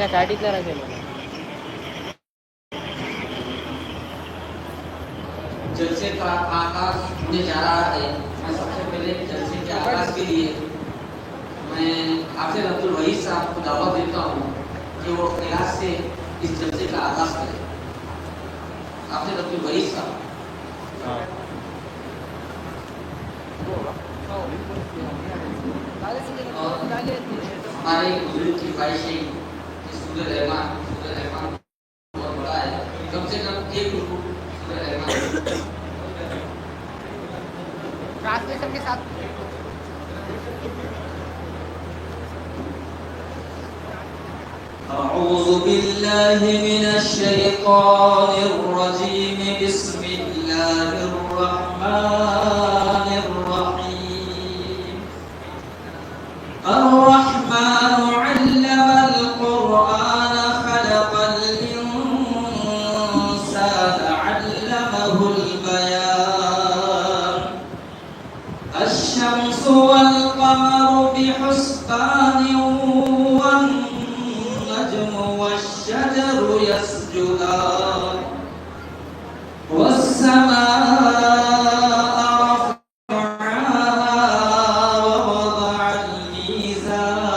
चाटीतला रखेल जलसे का आगाज होने जा रहा है। मैं सबसे पहले जलसे के आगाज के लिए मैं हाफिज अब्दुल वहीद साहब को दावत देता हूँ कि वो क़िरात से इस जलसे का आगाज करें। हाफिज अब्दुल वहीद साहब हमारे बुजुर्ग की ख्वाहिश है कि सूरह रहमान बहुत बड़ा है, कम से कम एक रुकू सूरह रहमान ट्रांसलेशन के साथ أعوذ بالله من الشيطان الرجيم بسم الله الرحمن الرحيم الرحمن علم القرآن خلق الإنسان علمه البيان الشمس والقمر بحسبان والشجر يسجدان والسماء رفعها ووضع الميزان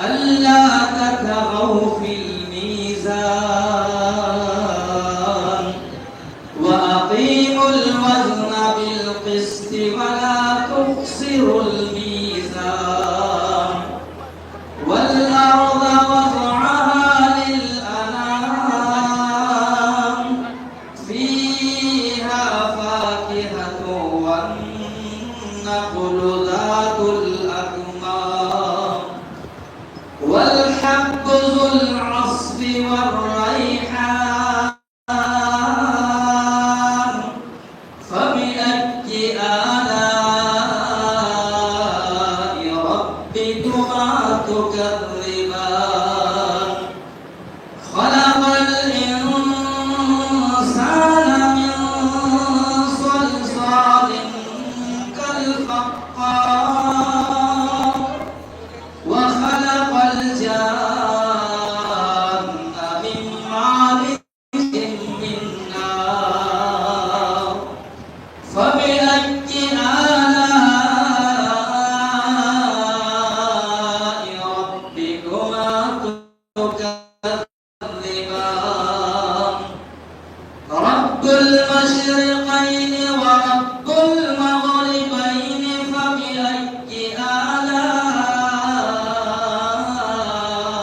ألا تطغوا في الميزان وأقيموا الوزن بالقسط ولا تخسروا الميزان والأرض وضعها للأنام فيها فاكهة والنخل ذات الأكمام والحب ذو العصف والريحان فبأي آلاء ربكما تكذبان خلق الإنسان من صلصال كالفخار وخلق الجان من مارج من نار فبأي آلاء ربكما تكذبان رب المشرقين ورب المغربين فبأي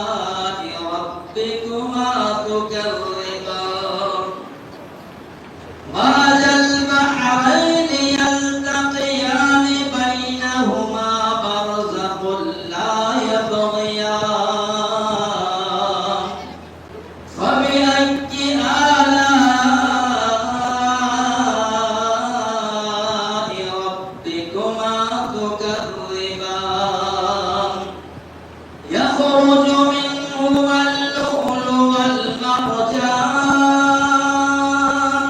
آلاء ربكما تكذبان مرج البحرين يلتقيان بينهما برزخ لا يبغيان فبأي آلاء ربكما تكذبان يخرج منهما اللؤلؤ والمرجان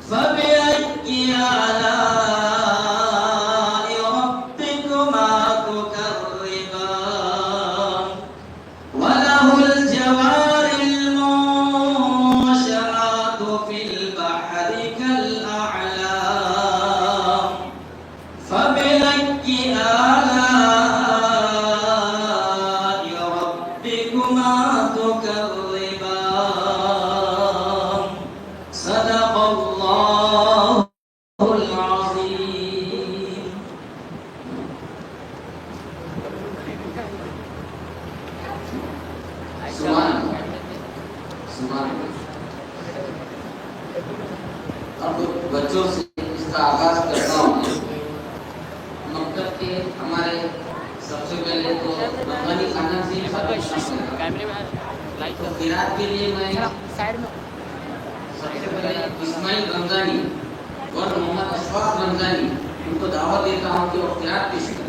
فبأي آلاء ربكما تكذبان وله الجوار المنشآت في البحر كالأعلام فبأي آلاء ربكما تكذبان صدق الله العظيم सुभान सुभान अब बच्चों से इसका आगाज करता हूँ। मकतब के हमारे सबसे पहले तो रब्बानी खाना से कैमरे में लाइट तो क़िरात के लिए मैं साइड में सबसे पहले इस्माइल रमजानी और मोहम्मद अशफाक रमजानी उनको दावत देता हूँ कि वो क़िरात पेश करें।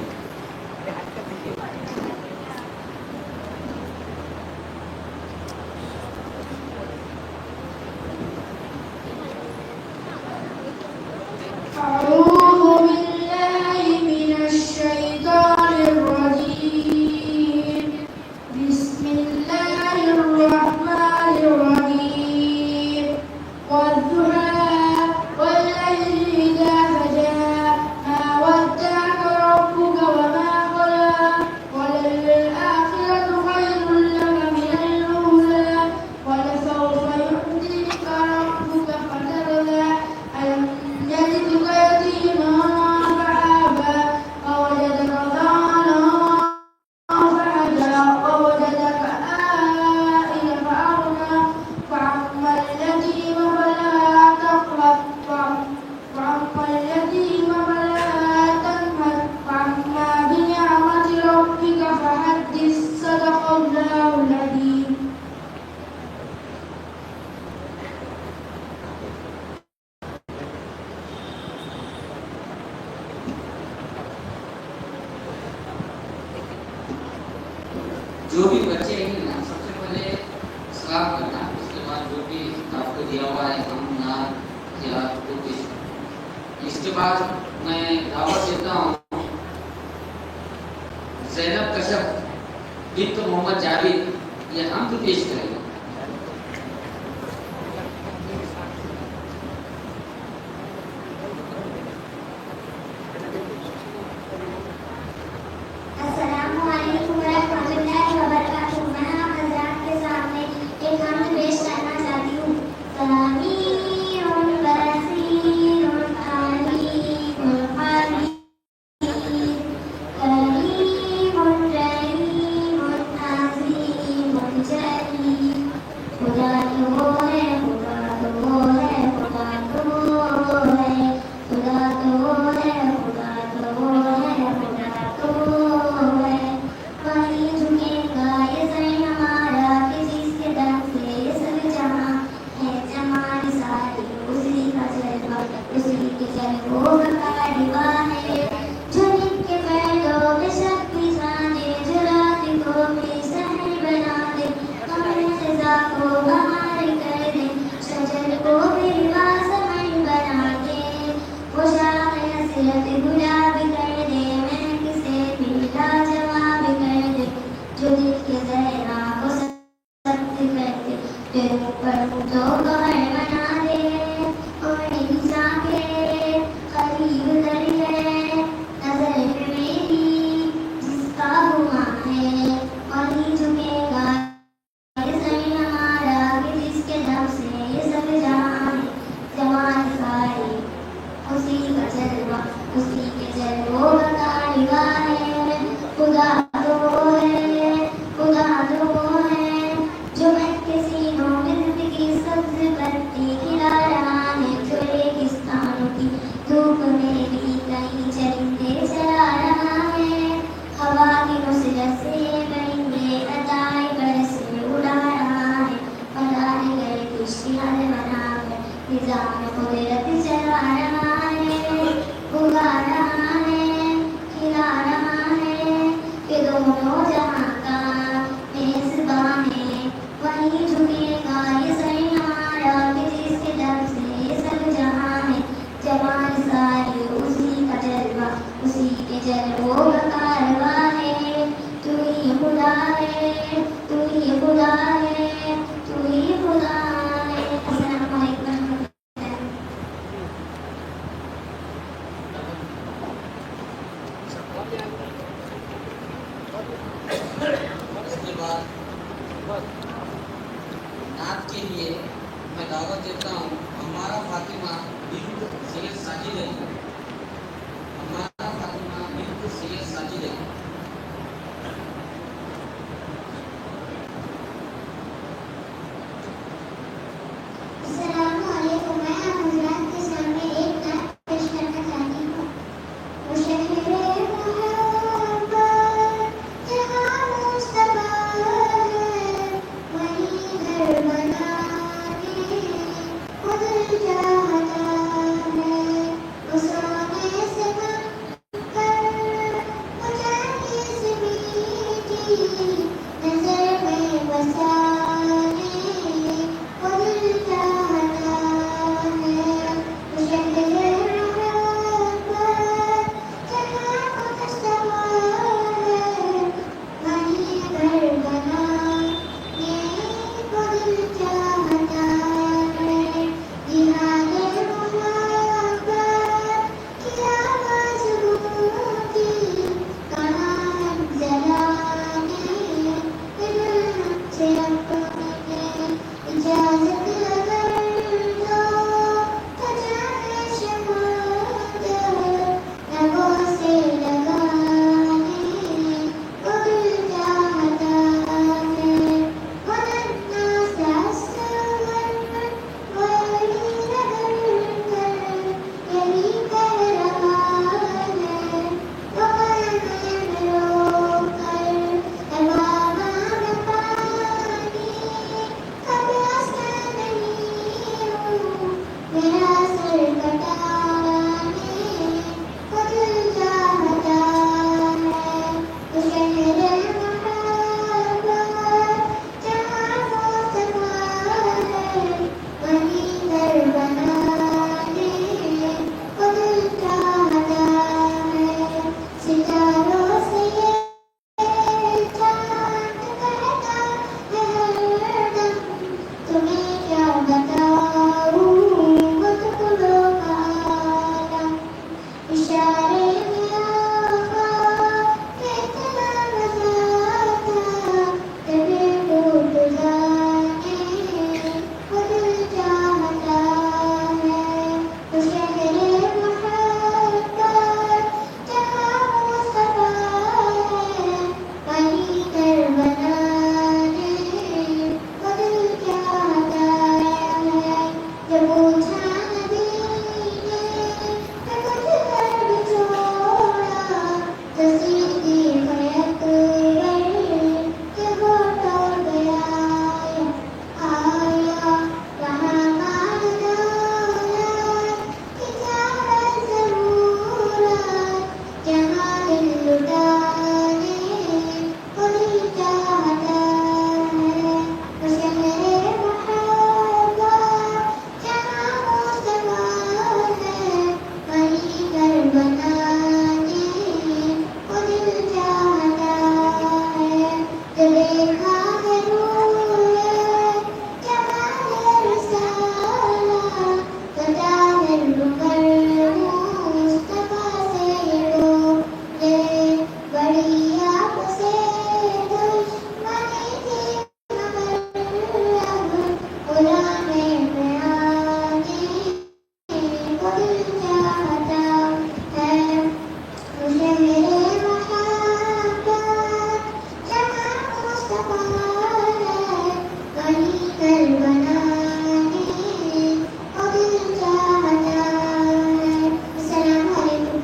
أعوذ بالله من الشيطان الرجيم जो भी बच्चे हैं ना, सबसे पहले सलाम करना, उसके बाद जो भी आपको दिया हुआ है हम ना या कुछ, इसके बाद मैं दावत देता हूँ ज़ैनब कशफ बिन्त मोहम्मद जावेद, ये हम तो पेश करेंगे। इसके बाद नात के लिए मैं दावत देता हूँ हमारा फातिमा बिन्त सैयद साजिद अली, हमारा फातिमा बिन्त सैयद साजिद अली। Usa देखा है रूए जमाने रसाला कदा है रुकर मुस्तफा से ये बड़ी आपसे दुश्मनी थी मगर अब गुलामे में आने को दिल चाहता है मुझे मेरे मोहब्बत जमा मुस्तफा है गनी कर बनाने को दिल चाहता है। अस्सलाम वालेकुम।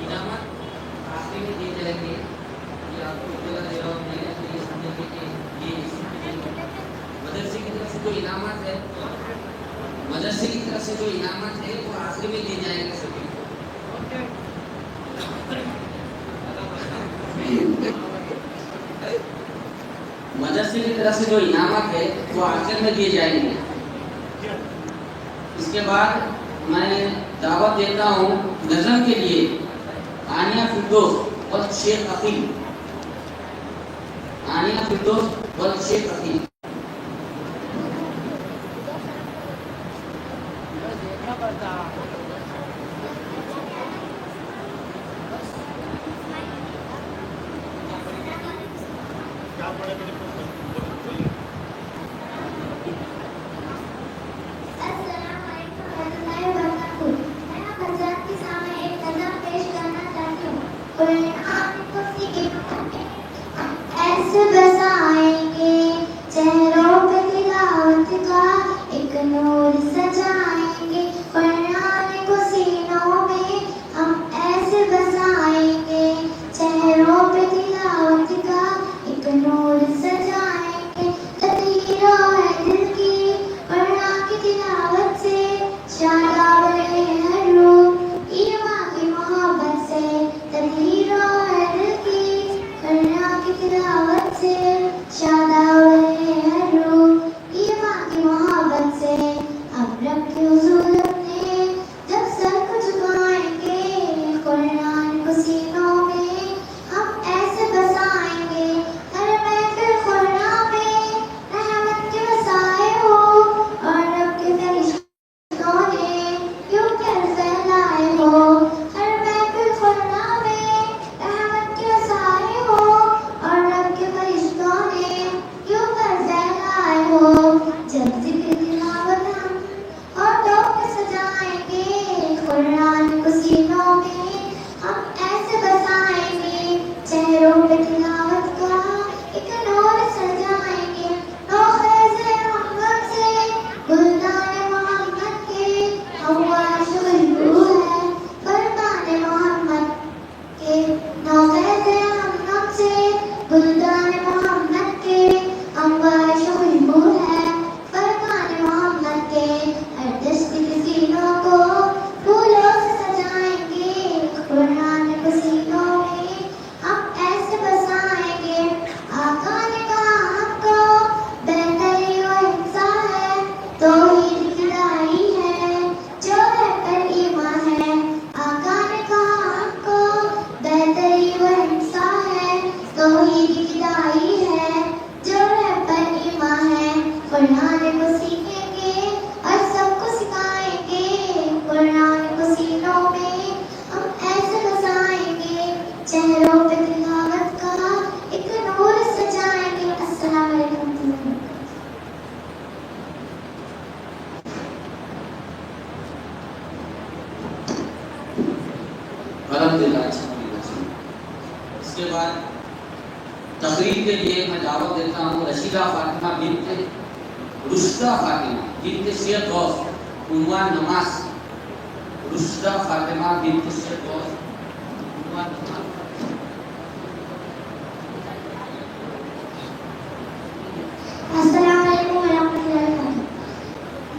इनामत आखिरी में दिए जाएंगे। ये आपको इतना दे रहा हूँ मैं, तो ये समझेंगे कि ये मदरसे की तरफ से जो इनामत है, मदरसे की तरफ से जो इनामत है वो आखिरी में दिए जाएंगे सभी को। मदरसे की तरफ से जो इनामत है वो आखिर में दिए जाएंगे। इसके बाद मैं दावत देता हूँ नज़म के लिए आनिया फिरदौस और शेख अकील। आनिया फिरदौस और शेख अकील। देखना पड़ता अस्सलाम वालेकुम रहमतुल्लाहि व बरकातहू। मैं आप हज़रात के सामने एक नज़म पेश करना चाहती हूँ। कुरान कुर्सी के ऐसे बसाएंगे चेहरों पे तिलावत का एक नूर सजाएंगे। कुरान को सीनों में हम ऐसे बसाएंगे चेहरों पे तिलावत का एक नूर सजाएंगे। तकदीरों है दिल की कुरान की तिलावत से शादाब रहे हर रूह ईमान की मोहब्बत से। तकदीरों है दिल की कुरान की तिलावत से शादाब रहे हर रूह ईमान की मोहब्बत से। अब रब के हुजूर अपने जब सर को झुकाएंगे कुरान को सीनों में हम ऐसे बसाएंगे। हर महफिल कुरान में रहमत के वसाए हो और रब के फरिश्तों ने यूं कर फैलाए हो। हर महफिल कुरान में रहमत के वसाए हो और रब के फरिश्तों ने यूं कर फैलाए हो। जब जिक्र तिलावत हम होठों पे सजाएंगे कुरान को सीनों में हम ऐसे बसाएंगे चेहरों पे तिलावत का एक नूर सजाएंगे। नौखेज़े मोहम्मद से गुलदान मोहम्मद के हवाश खुशबू है फरमान मोहम्मद के। नौखेज़े मोहम्मद से गुलदान मोहम्मद के हवाश खुशबू है फरमान मोहम्मद के। हर दस्त के सीनों को फूलों से सजाएंगे कुरान को सीनों में हम ऐसे बसाएंगे। आका ने कहा हमको बेहतरी व हिंसा है तौहीद की दाई है जो है पर ईमान है। आका ने कहा हमको बेहतरी व हिंसा है तौहीद की दाई है जो है पर ईमान है। कुरान को सीखेंगे और सबको सिखाएंगे कुरान को सीनों में हम ऐसे बसाएंगे चेहरों पे तिलावत का एक नूर सजाएंगे। अस्सलाम वालेकुम। अल्हम्दुलिल्लाह, अच्छा लगा। इसके बाद तकरीर के लिए मैं दावत देता हूँ रशीदा फातिमा बिन्त रुश्दा फातिमा बिन्त शेख गौस उन्वान नमाज। रुश्दा फातिमा बिन्त शेख गौस उन्वान नमाज। अस्सलाम वालेकुम रहमतुल्लाहि व बरकातहू।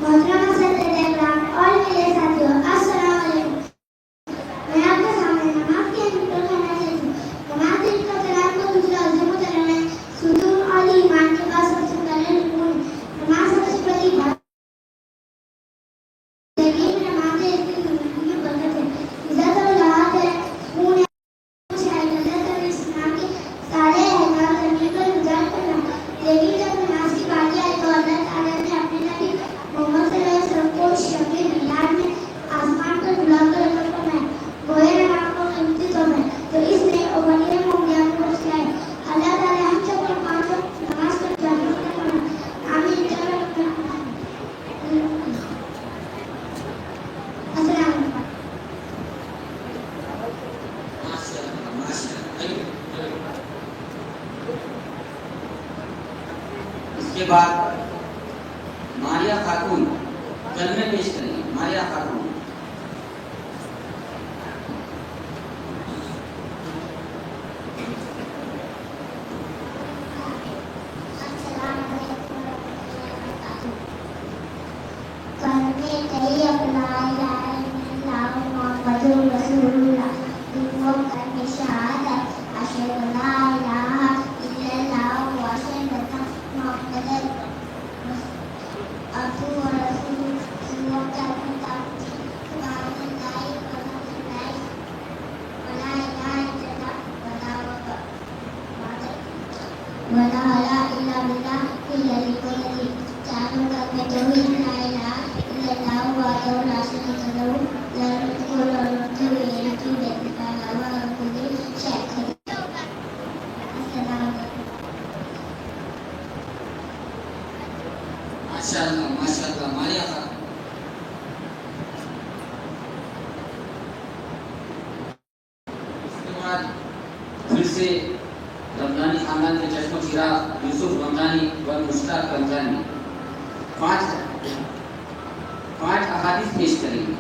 मोहतरमा सदर इकराम और मेरे साथियों अस्सलाम वालेकुम। मैं आपके सामने नमाज की अहमियत करना चाहती हूँ। नमाज एक तो कलाम को दूसरा अज़म करना है। सुजूद और ईमान के बाद सबसे उसके बाद मारिया खातून कलमे पेश करेंगी। मारिया खातून। माशाअल्लाह माशाअल्लाह मारिया खातून। उसके बाद फिर से रमजानी खानदान के चश्मो चिराग यूसुफ रमजानी व मुश्ताक रमजानी पांच अहादीस पेश करेंगे।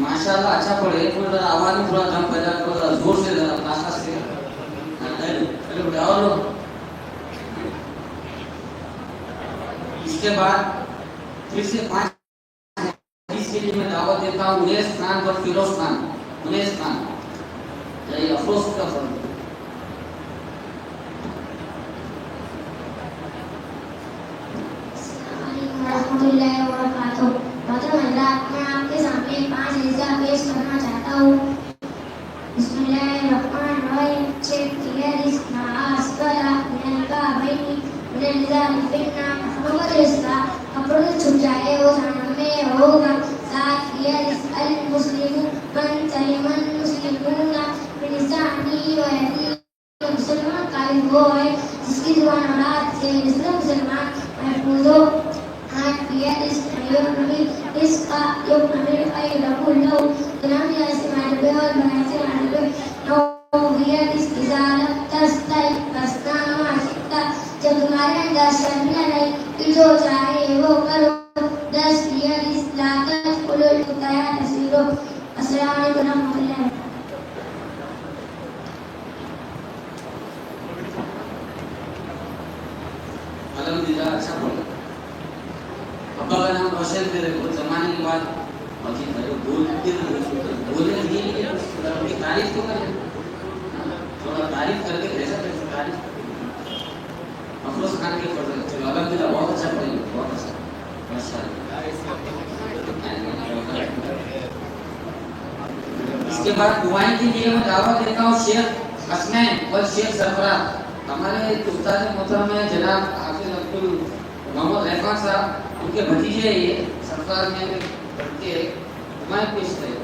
माशाअल्लाह अच्छा पढ़े। थोड़ा आवाज में थोड़ा दम पैदा करो, जरा जोर से, जरा ताकत से। हेलो बेटा और लोग। इसके बाद फिर से 5 हदीस के लिए मैं दावत देता हूँ। उनेस खान और फिरोज खान। उनेस खान जाइए अफरोज का फर्ज। मैं आपके सामने 5 हिस्सा पेश करना चाहता हूँ। बिस्मिल्लाहिर्रहमानिर्रहीम। कपड़ों से छुप जाए वो जहन्नम में होगा। मुसलमान कालिम वो है जिसकी जुबान औलाद से मुसलमान महफूज हो। इसका जब तुम्हारे अंदर शर्मिया नहीं जो चाहे वो करो। 10 अस्सलाम वालेकुम रहमतुल्लाह। अल्हम्दुलिल्लाह अच्छा पढ़ा। अब्बा का नाम रोशन करे। कुछ जमाने के बाद और जी भाई बोले नहीं है उनकी तारीफ तो करें, थोड़ा तारीफ करके कैसा कैसे तारीफ अफरोज खान के पढ़ रहे चलो अल्हम्दुलिल्लाह बहुत अच्छा पढ़े बहुत अच्छा माशाल्लाह। इसके बाद दुआएं के लिए मैं दावत देता हूँ शेख हसनैन और शेख सरफराज, हमारे उस्ताद मोहतरम है जनाब हाफिज अब्दुल मोहम्मद रहमान साहब, उनके भतीजे हैं ये सरफराज में पढ़ते हैं, दुआएं पेश करें।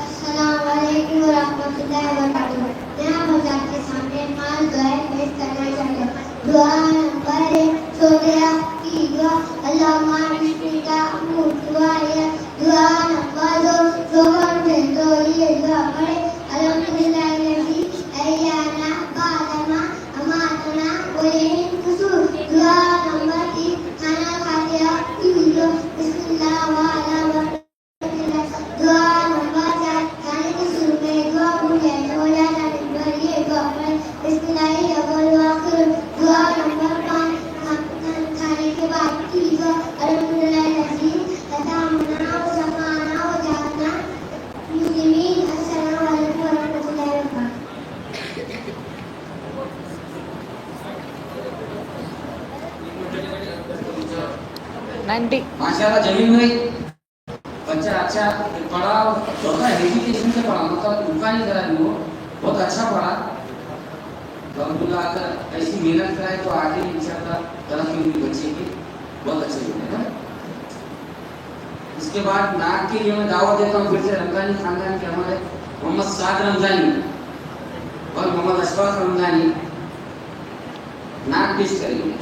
अस्सलाम वालेकुम व रहमतुल्लाहि व बरकातुहू। मैं हज़रत के सामने 5 दुआएं पेश करना चाहता हूँ। दुआ नंबर 1 सोनिया की दुआ अल्लाहुम्मा बिस्मिका अमूतुवाया। दुआ नंबर 2 जोहर में तो ये दुआ पढ़े अल्हम्दुलिल्लाहिल्लज़ी अहयाना बअदमा अमातना व इलैहिल नुशूर। दुआ नंबर 3 खाना खाते वक्त की दुआ बिस्मिल्लाह व अला बरकतिल्लाह। दुआ नंबर 4 खाने के शुरू में दुआ पूछे तो या जाने पर ये दुआ पढ़े बिस्मिल्लाहि अव्वल व आखिर। दुआ नंबर 5 खाने के बाद की दुआ अल्हम्दुलिल्लाहिल्लज़ी अतामना व सफाना व जअलना मुस्लिमीन। अस्सलामु अलैकुम व रहमतुल्लाहि व बरकातुहू। 90 माशाल्लाह जमीन में बच्चा अच्छा पढ़ा, बहुत एजुकेशन से पढ़ा, मतलब उनका नहीं करा वो बहुत अच्छा पढ़ा, तो अल्हम्दुलिल्लाह अगर ऐसी मेहनत कराए तो आगे इंशाअल्लाह तरक्की होगी बच्चे की, बहुत अच्छे होंगे। इसके बाद नाक के लिए मैं दावत देता हूँ फिर से रमजानी खानदान के हमारे मोहम्मद साद रमजानी और मोहम्मद अशफाक रमजानी नाक पेश करेंगे।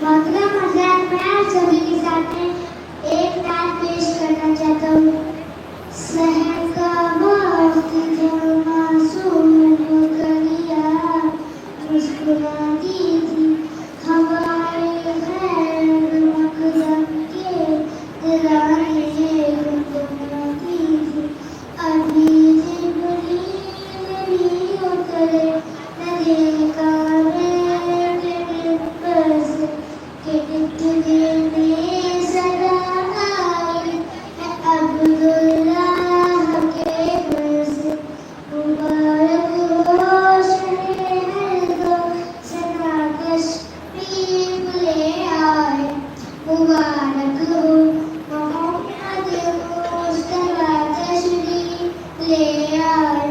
मोहतरम हज़रत, मैं आप सभी के सामने एक नात पेश करना चाहता हूँ। सहर का वक्त जब मासूम बकरियाँ मुस्कुराती थी, हवाएं खैर मकदम के दिलाने गुनगुनाती थी। अभी जिब्रील भी उतरे न देखा मैंने बस के तुझे में सदा आई है अब्दुल्लाह के बस। मुबारक हो शहर को सदा तशरीफ ले आए। मुबारक हो मोहम्मद मुस्तफा तशरीफ ले आए।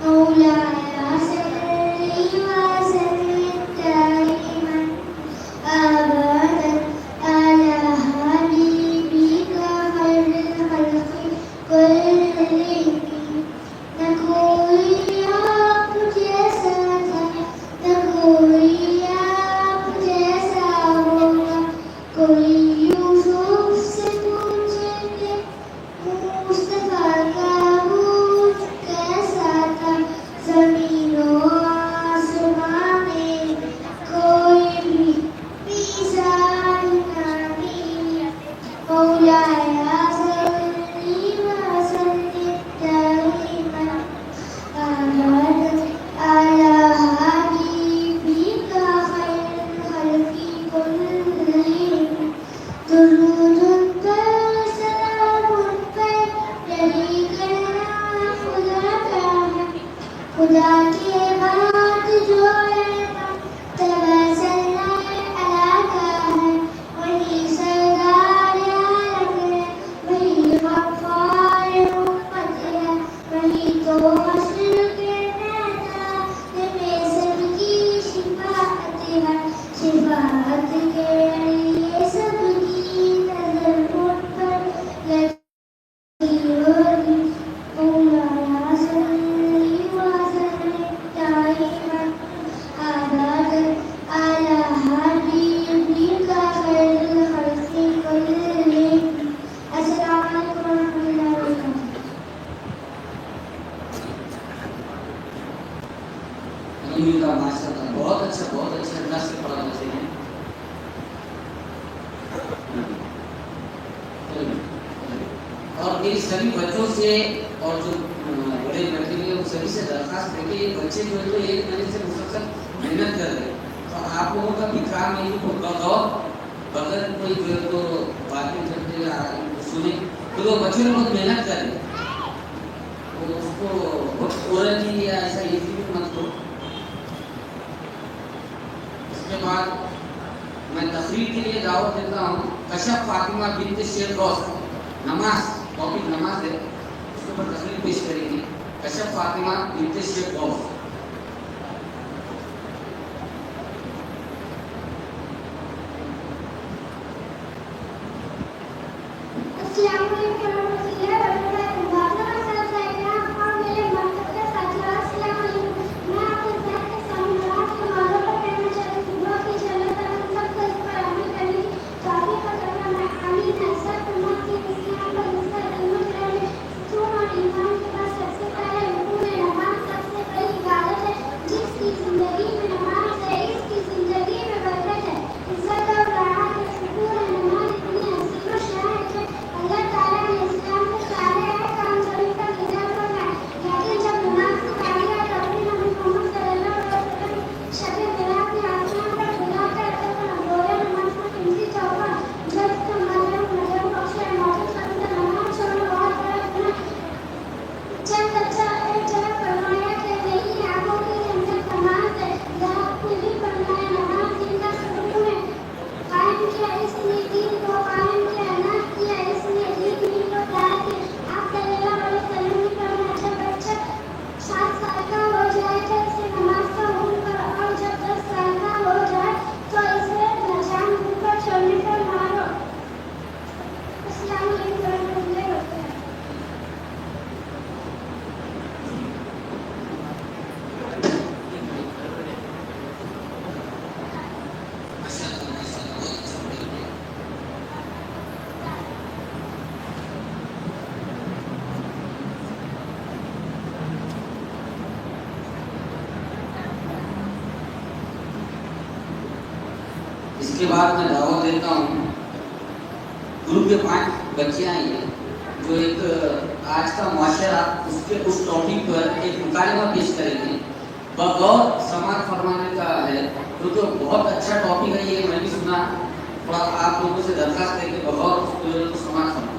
मौलाया सल्ली व सल्लिम दाइमन अबदन अला हबीबिका खैरिल खल्क़ि कुल्लिहिम। न कोई आप जैसा था, न कोई आप जैसा होगा। कोई यूसुफ से पूछेंगे मुस्तफा का रूप कैसा था। ज़मीन व आसमां में कोई भी मिसाल नहीं। मौलाया सल्ली व सल्लिम दाइमन अबदन अला हबीबिका खैरिल खल्क़ि कुल्लिहिम। दुरूद उन पर सलाम उन पर यही कहना खुदा का है। खुदा के बाद जो तवसल्ला अला का है, वही सरदार आलम है, वही गफ्फार उम्मत है, वही तो हश्र के मैदान में सबकी शिफाअत है। शिफाअत के लिए सबकी नजर उन पर लगी होगी। मौलाना सल्ली व सल्लिम दाइमन अबदन अला हबीबिका खैरिल खल्क़ि कुल्लिहिम। अस्सलामु अलैकुम व रहमतुल्लाहि व बरकातुहू। अल्हम्दुलिल्लाह माशाल्लाह बहुत अच्छा अंदाज से पढ़ा बच्चे ने। और मेरी सभी बच्चों से और जो बड़े लड़के हैं उन सभी से दरखास्त है कि ये बच्चे जो है तो 1 महीने से मुसलसल मेहनत कर रहे हैं। तो आप लोगों का भी काम है कि बगैर कोई जो है तो बातें करते या सुने तो वो बच्चों ने बहुत मेहनत कर रहे तो उसको बहुत ओरली या ऐसा इजी मत करो। इसके बाद मैं तफरीह के लिए दावत देता हूँ कशफ फातिमा बिन्त शेख गौस नमाज टॉपिक नमाज है उसके ऊपर तफरीह पेश करेंगे कशफ फातिमा बिन्त शेख गौस। इसके बाद मैं दावत देता हूँ ग्रुप के 5 बच्चियाँ हैं जो एक आज का मुआशरा उसके उस टॉपिक पर एक मुकालमा पेश करेंगे बगौर समाज फरमाने का है क्योंकि तो बहुत अच्छा टॉपिक है ये मैं भी सुना थोड़ा आप लोगों से दरखास्त है कि बगौर उसको तो समाज फरमाना।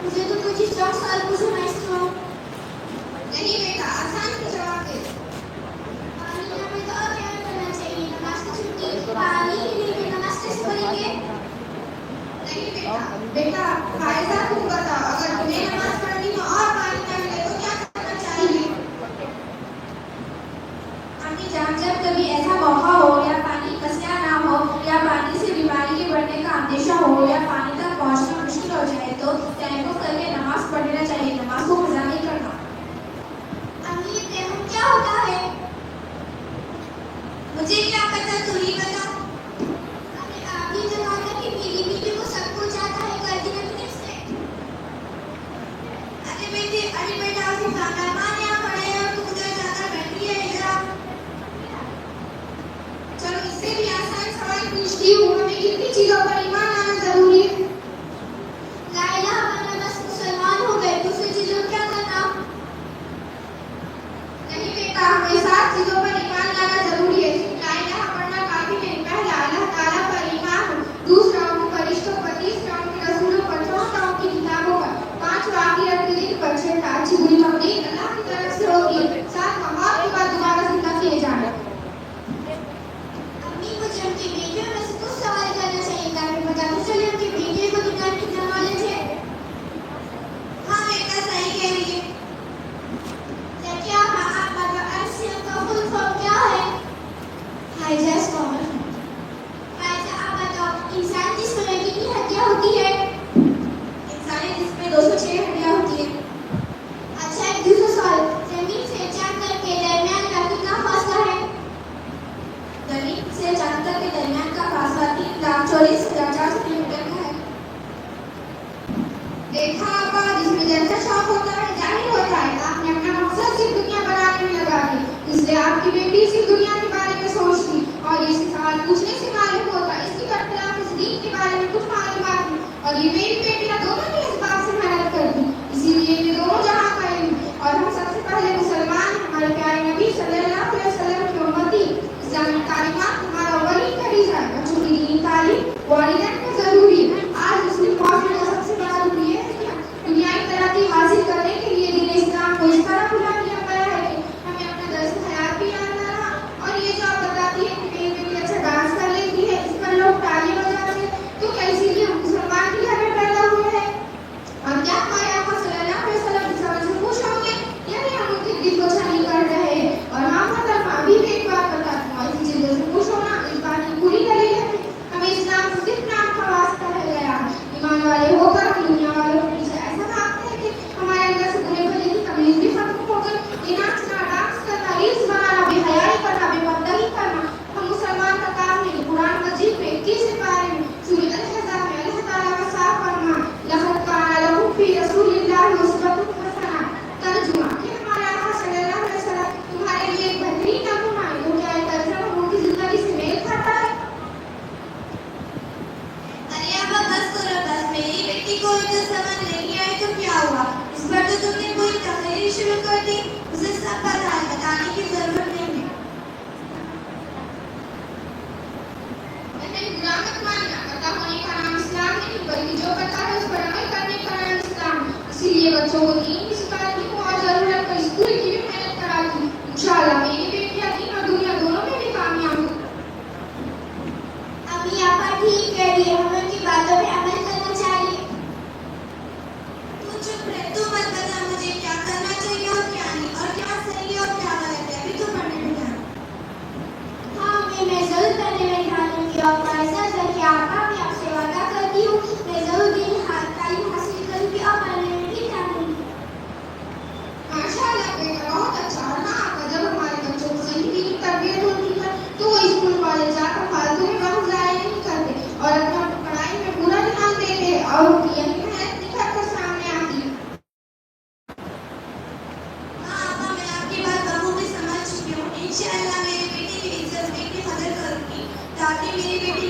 मुझे तो कुछ 4 साल बेटा बेटा फायदा तुम बताओ, अगर तुम्हें नमाज पढ़नी हो और पानी न मिले तो क्या करना चाहिए? अम्मी जान, जब कभी ऐसा मौका हो या पानी कसया ना हो या पानी से बीमारी के बढ़ने का अंदेशा हो या पानी तक पहुंचना मुश्किल हो जाए तो तयम्मुम करके नमाज पढ़ना चाहिए, नमाज को कज़ा नहीं करना। अम्मी ये तयम्मुम क्या होता है? मुझे क्या पता, तू ही बता। अरे आप ही तो कहते कि मेरी बीवी को सब कुछ आता है, कर दिया तुमने से। अरे बेटा उसे मेहमान यहाँ पड़े हैं और तू उधर जाकर बैठी है इधर। चलो इससे भी आसान सवाल पूछती हूँ, हमें कितनी चीजों पर ईमान लाना जरूरी है? ला इलाहा इल्लल्लाह, बस मुसलमान हो गए, दूसरी चीजों क्या करना? नहीं बेटा, हमें 7 चीजों पर ईमान लाना जरूरी है। ला इलाहा पढ़ना काफी नहीं। पहला, अल्लाह ताला पर ईमान हो। दूसरा, उनके फरिश्तों पर। तीसरा, उनके रसूलों पर। चौथा, उनकी किताबों पर। पांचवा, आखिरत के दिन पर। छठा, अच्छी बुरी तकदीर अल्लाह की तरफ से होती है। सातवां, मौत के बाद दोबारा जिंदा किए जाना। अम्मी मुझे उनकी बेटियों में से कुछ सवाल करना चाहिए ताकि पता तो चले उनकी बेटियों को दुनिया में कितना नॉलेज है। हाँ बेटा, सही कह रही है। क्या आप बताओ, RCM का फुल फॉर्म क्या है? हाइजेस कॉमन। वैसे आप बताओ, इंसान जिसमें कितनी हड्डियां होती है? इंसानी जिस्म में 206 हड्डियां होती है। अच्छा, एक दूसरा सवाल, जमीन से चांद तक के दरमियान का कितना फासला है? जमीन से चांद तक के दरमियान का फासला 3,40,400 किलोमीटर का है। देखा आपा, जिसमें जैसा शौक होता है जाहिर होता है। आपने अपना मकसद सिर्फ दुनिया बनाने में लगा दी, इसलिए आपकी बेटी सिर्फ दुनिया के बारे में सोचती और ये सवाल पूछने से मालूम होता इसकी बरखलाफ इस दीन के बारे में कुछ मालूमात नहीं। और ये मेरी बेटियां दोनों भी इस बात से मेहनत करती, इसीलिए ये दोनों जहां का इल्म। और हम सबसे पहले मुसलमान हैं, हमारे प्यारे नबी सल्लल्लाहु अलैहि वसल्लम की उम्मती। इस्लामी तालीमात हमारा वली करीजा है। बच्चों की दीनी तालीम वालिदैन को जरूरी है। आज मुस्लिम कौम का सबसे बड़ा दुख ये है कि दुनियाई तरक्की हासिल करने के लिए दीन इस्लाम को इस तरह भुला दिया गया है कि हमें अपना दर्स हयात भी याद ना रहा। और ये जो आप बताती है कि मेरी बेटी अच्छा डांस कर लेती है, इस पर लोग ताली बजाते हैं, तो क्या इसीलिए हम मुसलमान के घर में पैदा हुए हैं? और क्या हमारे आका सल्लल्लाहु अलैहि वसल्लम की समझ से खुश होंगे? यानी हम उनके दिल को छानी कर रहे हैं। और हाँ मोहतरमा, अभी भी एक बात बताती हूँ, ऐसी चीजों से खुश होना इस बात की पूरी दलील है कि हमें इस्लाम से सिर्फ नाम का वास्ता रह गया। ईमान वाले होकर हम दुनिया वालों के पीछे ऐसा भागते हैं कि हमारे अंदर से बुरे भले की तमीज भी खत्म हो गई। ये नाचना, डांस करना, रील्स बनाना, बेहयाई करना, बेपर्दगी करना हम मुसलमान का काम नहीं। कुरान मजीद में 21 पारे में सूरह अल-अहज़ाब में अल्लाह ताला का साफ फरमान, लक़द काना लकुम फी रसूलिल्लाहि उस्वतुन हसना। तर्जुमा, कि हमारे आका सल्लल्लाहु अलैहि वसल्लम तुम्हारे लिए एक बेहतरीन नमूना है। तो क्या ये तर्जुमा उनकी जिंदगी से मेल खाता है? अरे अब बस करो बस, मेरी बेटी को इधर समझ नहीं आई तो क्या हुआ? इस पर तो तुमने कोई तकरीर शुरू कर दी, उसे सब पता है, बताने की जरूरत नहीं है। मैंने बुरा मत मानना, पता होने का नाम इस्लाम नहीं, बल्कि जो पता है उस पर अमल करने का नाम इस्लाम। इसीलिए बच्चों को दीन भी सिखाती हूँ और जरूरत पर स्कूल की भी मेहनत कराती हूँ। इंशाअल्लाह मेरी बेटियां दीन और दुनिया दोनों में भी कामयाब होंगी। अम्मी आपा ठीक कह रही है, हमें उनकी बातों पे अमल करना चाहिए। तू चुप रह, तू मत बता मुझे क्या करना चाहिए और क्या नहीं, और क्या सही है और क्या गलत है। अभी तो पढ़ने में ध्यान। हाँ अम्मी, मैं जरूर पढ़ने में ध्यान दूंगी और ख्वाहिशात रखिए आपा, मैं आपसे वादा करती हूँ मैं जरूर दीनी तालीम हासिल करूंगी और पढ़ने में भी ध्यान दूंगी। माशाअल्लाह बेटा, बहुत अच्छा। और हाँ आपा, जब हमारे बच्चों को सही दीनी तरबियत होती है तो वो स्कूल कॉलेज जाकर फालतू में वक्त जाया नहीं करते और अपना पढ़ाई में पूरा ध्यान देते हैं और उनकी यही मेहनत निखर कर सामने आती है। हाँ आपा, मैं आपकी बात बखूबी समझ चुकी हूँ। इंशाअल्लाह मेरी बेटी की इज्जत की कदर करूंगी ताकि मेरी बेटी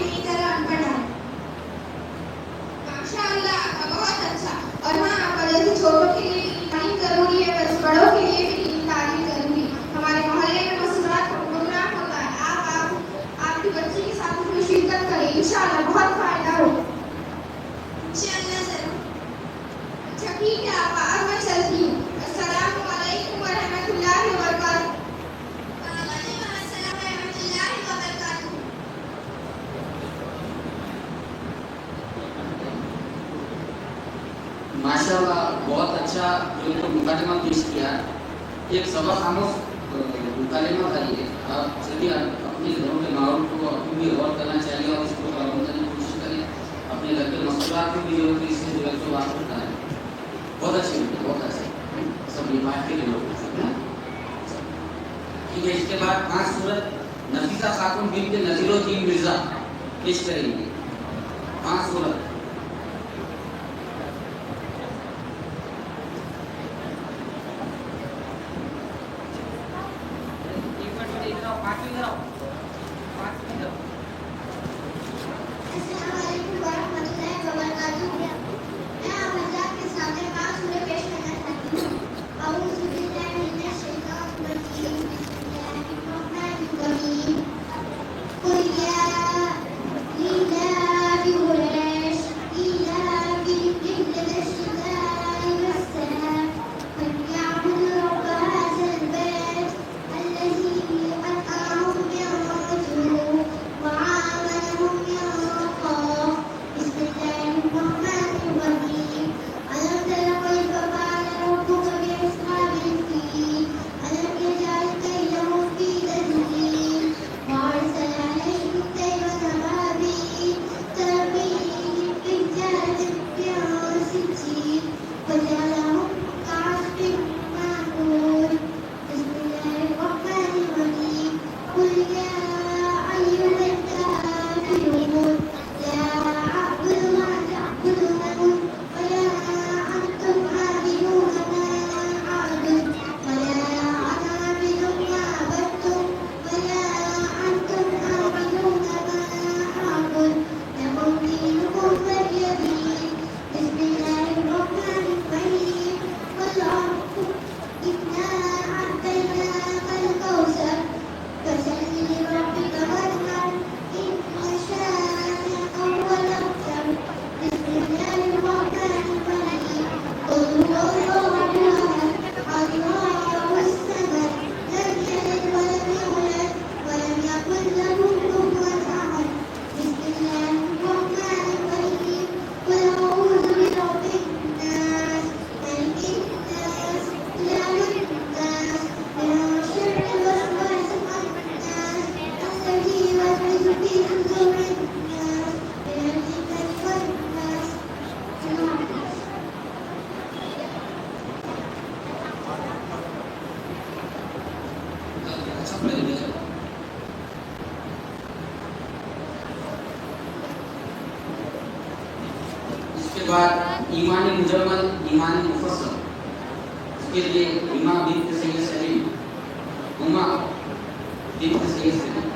माशाल्लाह बहुत अच्छा जो इनको मुकालिमा पेश किया। एक सबक आमोज मुकालिमा था ये। आप सभी अपने घरों के माहौल को अपनी भी गौर करना चाहिए और इसको पाबंद करने की कोशिश करें। अपने घर के मसलात में भी जो है इससे जो है तो बात होता है। बहुत अच्छी होती है, बहुत अच्छी सब रिवायत के लोग ठीक है। इसके बाद 5 सूरत नफीसा खातून बिन्त नज़ीरुद्दीन मिर्जा पेश करेंगे। 5 सूरत अस्सलाम वालेकुम वरहमतुल्लाहि वबरकातुहू। मैं आप हज़रात के सामने 5 सूरत पेश करना चाहती हूँ। अऊज़ु बिल्लाहि मिनश शैतानिर रजीम। बिस्मिल्लाहिर्रहमानिर्रहीम। कुल या लीलाफि कुरैश ईलाफिहिम रिह्लतश शिताइ वस्सलाम फलयअबुदू रब्ब हाज़ल बैत अल्लज़ी अत्'अमहुम मिन जूዕ व आमनहुम मिन खौफ। बिस्मिल्लाहिर्रहमानिर्रहीम। अलम तरा कैफ़ फ़अल रब्बुका बिअस्हाबिल फ़ील अलम यजअल कैदहुम फ़ी तज़लील व अरसल अलैहिम तयरन अबाबील तरमीहिम बिहिजारतिन मिन सिज्जील फजअलहुम कअस्फिन माकूल। बिस्मिल्लाहिर्रहमानिर्रहीम। कुल या अय्युहल काफ़िरून ला अअबुदु मा तअबुदून वला अंतुम आबिदून मा अअबुदु वला अना आबिदु मा अबदतुम वला अंतुम आबिदून मा अअबुदु लकुम दीनुकुम वलिय दीन। बिस्मिल्लाहिर्रहमानिर्रहीम। कुल इन्ना अअतैनाकल कौसर फसल्लि लिरब्बिक वन्हर इन्न शानिअका हुवल अबतर। बिस्मिल्लाहिर्रहमानिर्रहीम। कुल हुवल्लाहु अहद अल्लाहुस समद लम यलिद वलम यूलद वलम यकुल लहू कुफुवन अहद। बिस्मिल्लाहिर्रहमानिर्रहीम। कुल अऊज़ु बिरब्बिन नास मलिकिन नास इलाहिन नास मिन शर्रिल वसवासिल खन्नास अल्लज़ी युवस्विसु फी सुदूरिन नास मिनल जिन्नति वन नास। अच्छा पढ़ेंगे। इसके बाद ईमान मुजम्मल ईमान मुफस्सल इसके लिए इमा बिन्त सैयद सलीम उमा बिन्त सैयद सलीम।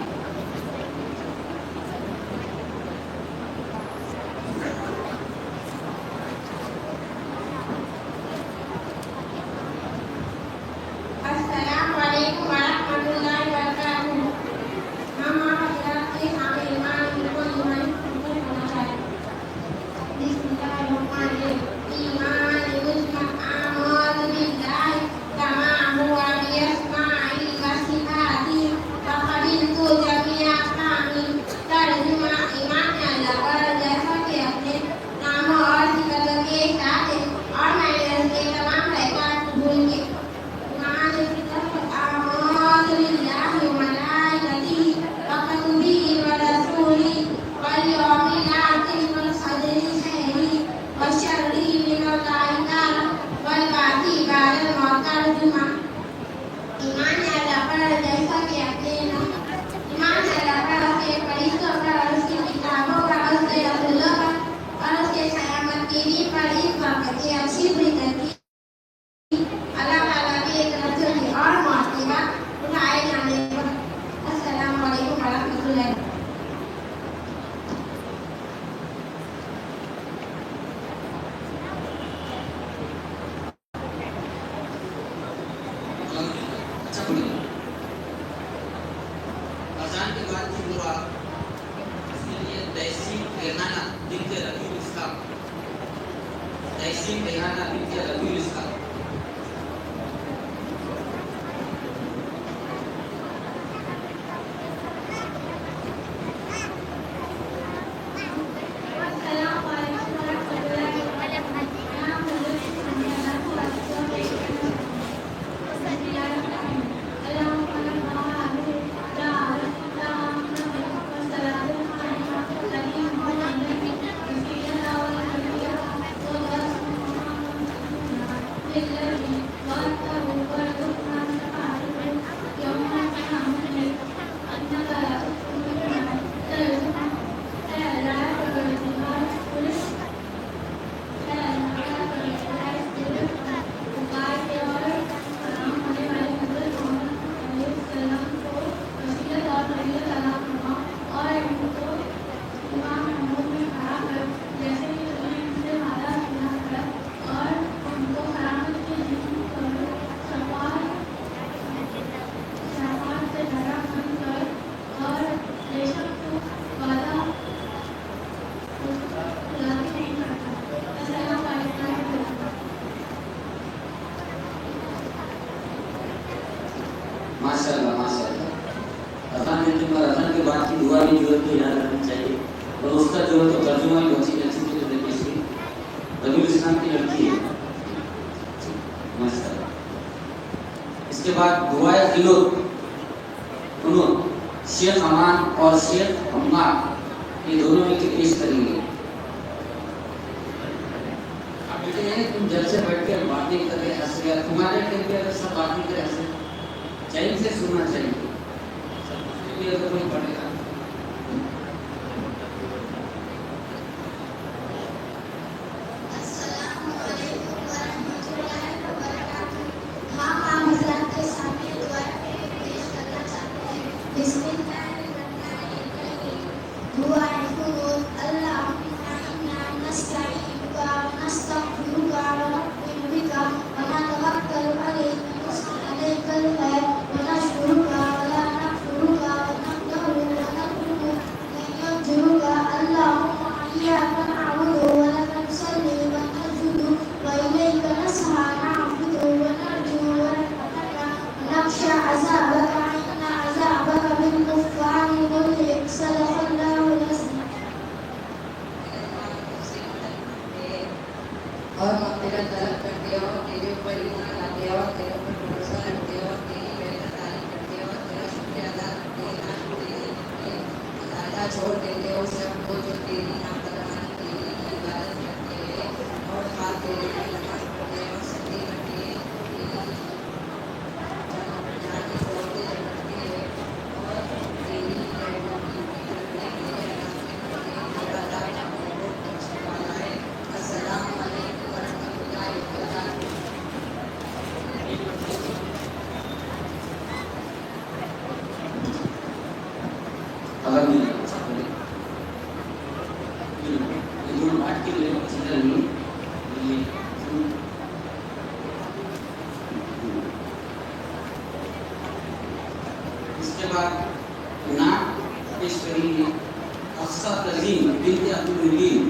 अस्सलाम वालेकुम वरहमतुल्लाहि वबरकातुहू। हम आप हज़रात के सामने ईमान बिल्कुल ईमानी मुकम्मल होना चाहिए। बिस्मिल्लाहिर्रहमानिर्रहीम। ईमान मुजम्मल आमनु बिल्लाहि कमा हुवा बिअस्माइहि व सिफ़ातिहि व क़बिलतु दुआ की जरूरत तो याद रखनी चाहिए, और उसका जो है तो तर्जुमा भी अच्छी अच्छी तरीके से रबीउल इस्लाम की लड़की है माशाअल्लाह। इसके बाद दुआए गिलोत शेख अमान और शेख अम्मार ये दोनों मिलकर पेश करेंगे। आप कहते हैं तुम जब से बैठ कर बातें कर रहे हंस रहे, तुम्हारे करके अगर सब बातें करे हंसे, चैन से सुनना चाहिए, ये तो कोई पड़ेगा। और मग़फ़िरत तलब करते हो, तेरे ऊपर ईमान लाते हो, तेरे ऊपर भरोसा रखते हो, तेरी बेहतर तारीफ करते हो, तेरा शुक्रिया अदा करते हो, नाशुक्रिया छोड़ देते हो सब को जो तेरी नाफरमानी तेरी इबादत करते हैं और खास तेरे लिए नमाज पढ़ते हो, सजदे करते हैं, जाने छोड़ते करते हैं और तेरी रहमत की उम्मीद रखने के लिए अस्सलामु अलैकुम वरहमतुल्लाहि वबरकातुहू। इसके बाद नात पेश करेंगे हफ्सा तज़ीम बिन्त अब्दुल मुबीन।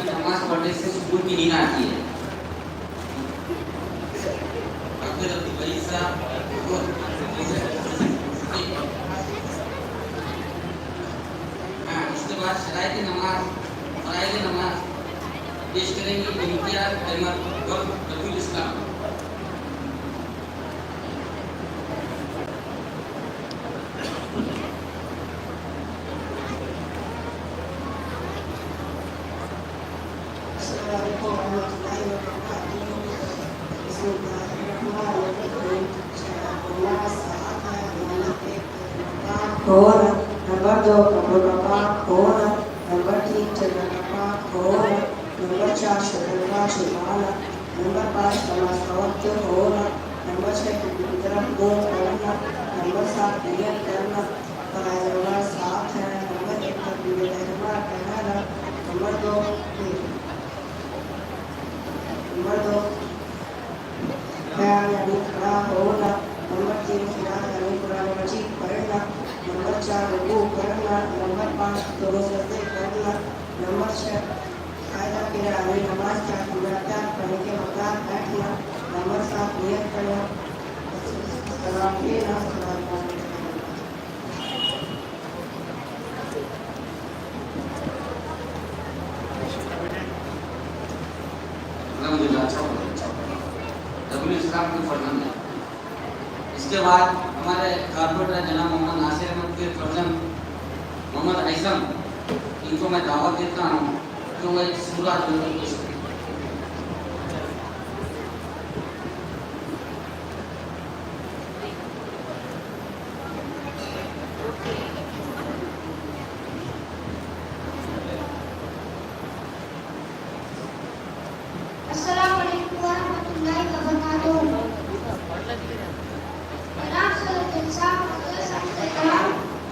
नमाज पढ़ने से सुकून की नींद आती है। इसके बाद शरायत नमाज पेश करेंगे इम्तियाज अहमद और रफीउल इस्लाम। अस्सलामु होना। नंबर 2 कपड़ों का पाक होना। नंबर 3 जगह का पाक होना। नंबर 4 शक्ल का छुपाना। नंबर 5 नमाज का वक्त होना। नंबर 6 किसी की तरफ मुंह करना। नंबर 7 नियत करना। फराइज नंबर 7 है। नंबर 1 तकबीर तहरीमा कहना। नंबर 2 ख्याल यानी खड़ा होना। नंबर 3 क़िरात यानी कुरान मजीद पढ़ना। नंबर 4 रुकू करना। नंबर 5 दोनों सजदे करना। नंबर 6 कायदा किरा यानी नमाज क्या पढ़ने के मकान बैठना। नंबर 7 नियत करना। सलाम लेना। अल्हम्दुलिल्लाह, अच्छा बोला, अच्छा बोला। नबी इस्लाम के फर्जंद है। इसके बाद हमारे कारपोरेटर जनाब मोहम्मद नासिर अहमद के फर्जंद मोहम्मद ऐसम, इनको मैं दावत देता हूँ कि वो एक सूरा जो है पेश करें। अस्सलाम वालेकुम वरहमतुल्लाहि वबरकातुहू। जनाब सैयद साहब,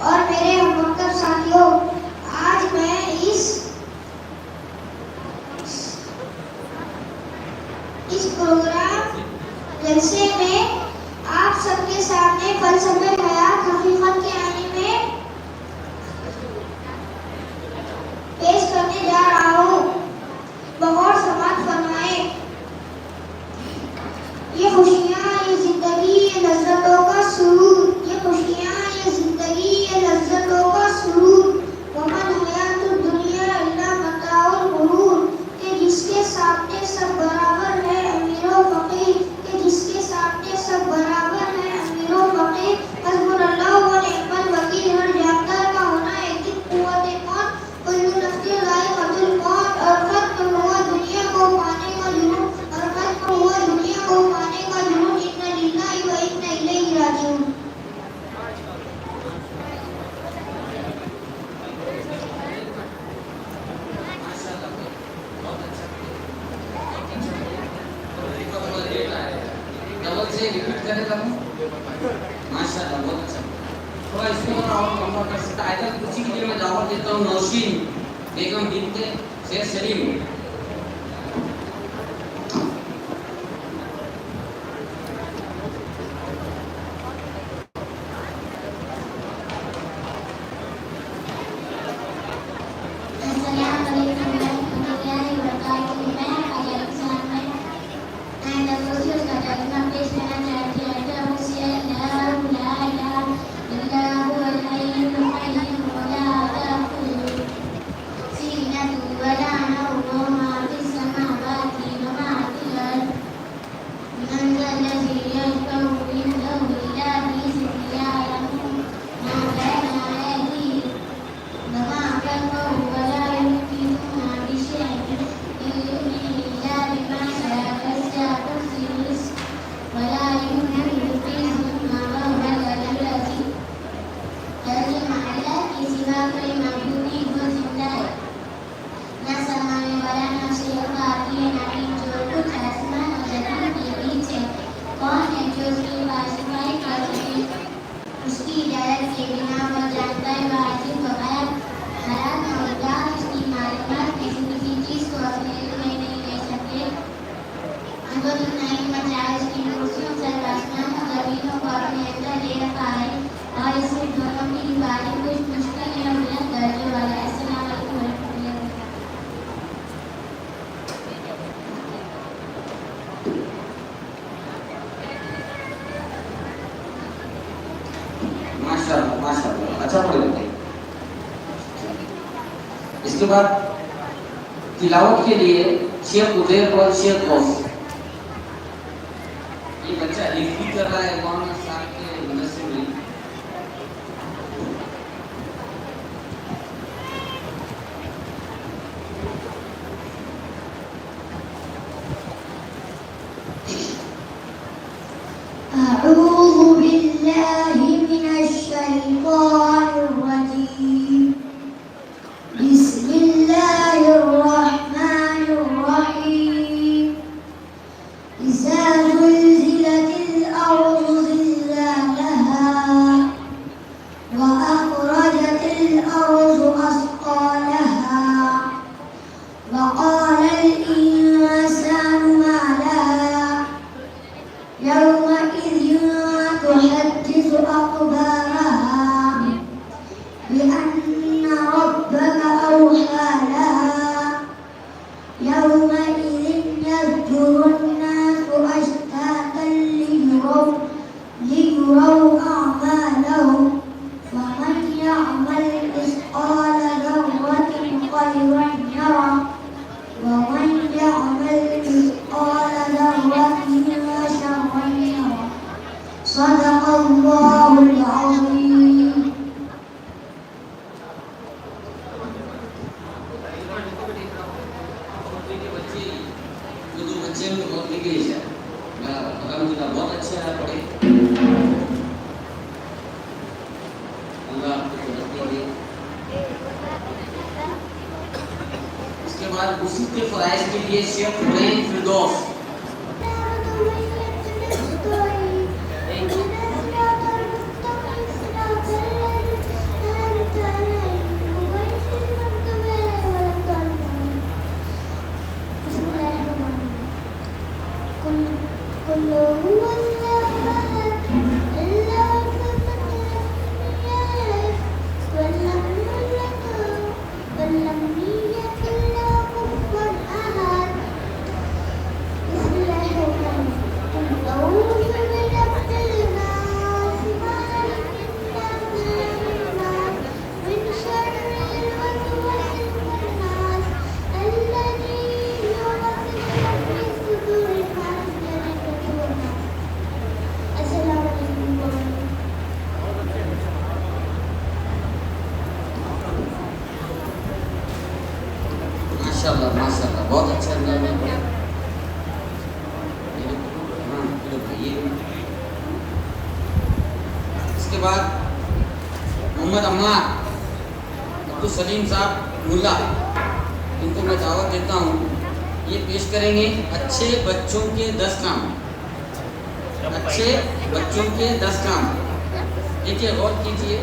और मेरे हमवक्तब साथियों, आज मैं इस प्रोग्राम जलसे में आप सबके सामने फलसफे हयात हकीकत के आने में पेश करने जा रहा हूँ। बहुत समाज फरमाए। ये खुशियाँ, ये जिंदगी, ये लज्जतों का सुरूर, ये खुशियाँ, ये जिंदगी, ये लज्जतों का सुरूर, वमन हयातुद दुनिया इल्ला मताउल गुरूर, के जिसके सामने सब बराबर है अमीर व फकीर, के जिसके सामने सब बराबर है अमीर व फकीर, हस्बुनल्लाहु व निअमल वकील। हर जानदार का होना एक दिन कुव्वत मौत, कुल्लु नफ्सिन ज़ाइक़ातुल मौत, और खत्म हुआ दुनिया को पाने का जुनून, और खत्म हुआ दुनिया को पाने का जुनून। इन्ना लिल्लाहि व इन्ना इलैहि राजिऊन। डबल से रिपीट करेगा माशाल्लाह, बहुत अच्छा। थोड़ा इसको और कंफर्ट कर सकता है। आयतल कुर्सी के लिए मैं दावत देता हूँ नौशीन बेगम बिनते शेख सलीम। अस्सलाम वालेकुम वरहमतुल्लाहि वबरकातुहू। मैं अजय हुसैन में एंड एसोसिएट का तर्जुमा पेश करना चाहती हूँ। ला इलाहा इल्ला हुवल हय्युल क़य्यूम व ला ताखुज़ुहु सीनतुन व ला नौम मा फिस समावाति व मा फिल अर्द मन ज़ल्लज़ी यशफ़अु इंदहु इल्ला बिइज़्निहि यअलमु मा बैना अयदीहिम व मा खल्फ़हum व ला युहीतूना बिशैइन मिन इल्मिही इल्ला बिमा शाअ वसि'a कुर्सियुहु व ला युहीतूना बिहिफ्ज़िही व हुवल अलिय्युल अज़ीम। तर्जुमा अल्लाह के सिवा कोई मखलूक नहीं जो जिंदा है, न समय में वाला न शेर बाकी है, न भी जो कुछ आसमान और जमीन के बीच है। कौन है जो उसकी वासिफाई कर सके, उसकी इजाजत के बिना वो जानता है वाजिब व गैर, हलाल और मुबाह उसकी मालूमात में से किसी चीज को अपने इल्म में नहीं ले सकते। वो नहीं मचाए उसकी कुर्सियों से आसमान और जमीनों को अपने अंदर ले रखा है, और इससे दोनों की बारी कुछ मुश्किल है और बुलंद दर्जे वाला है। अस्सलाम वालेकुम वरहमतुल्लाहि वबरकातुहू। माशाल्लाह, माशाल्लाह, अच्छा पढ़ लेते हैं। इसके बाद तिलावत के लिए शेख उदैर और शेख गौस। ये बच्चा हिफ्ज़ कर रहा है मौलाना साहब के मदरसे में। يومئذ يصدر الناس أشتاتا ليروا أعمالهم فمن يعمل مثقال ذرة خيرا يره ومن يعمل مثقال ذرة شرا يره صدق الله العظيم. जो बच्चे हैं उनको बहुत लिखे हैं अगर बहुत अच्छे है पढ़े अल्लाह आपको तरक्की दे। इसके बाद उसी के फराइज के लिए शेख हुसैन फिरदौस माशाल्लाह बहुत अच्छा अंदाज में पढ़ा। इसके बाद मोहम्मद अम्मार अब्दुल सलीम साहब मुल्ला, इनको मैं दावत देता हूँ, ये पेश करेंगे अच्छे बच्चों के 10 काम। अच्छे बच्चों के 10 काम देखिए, गौर कीजिए।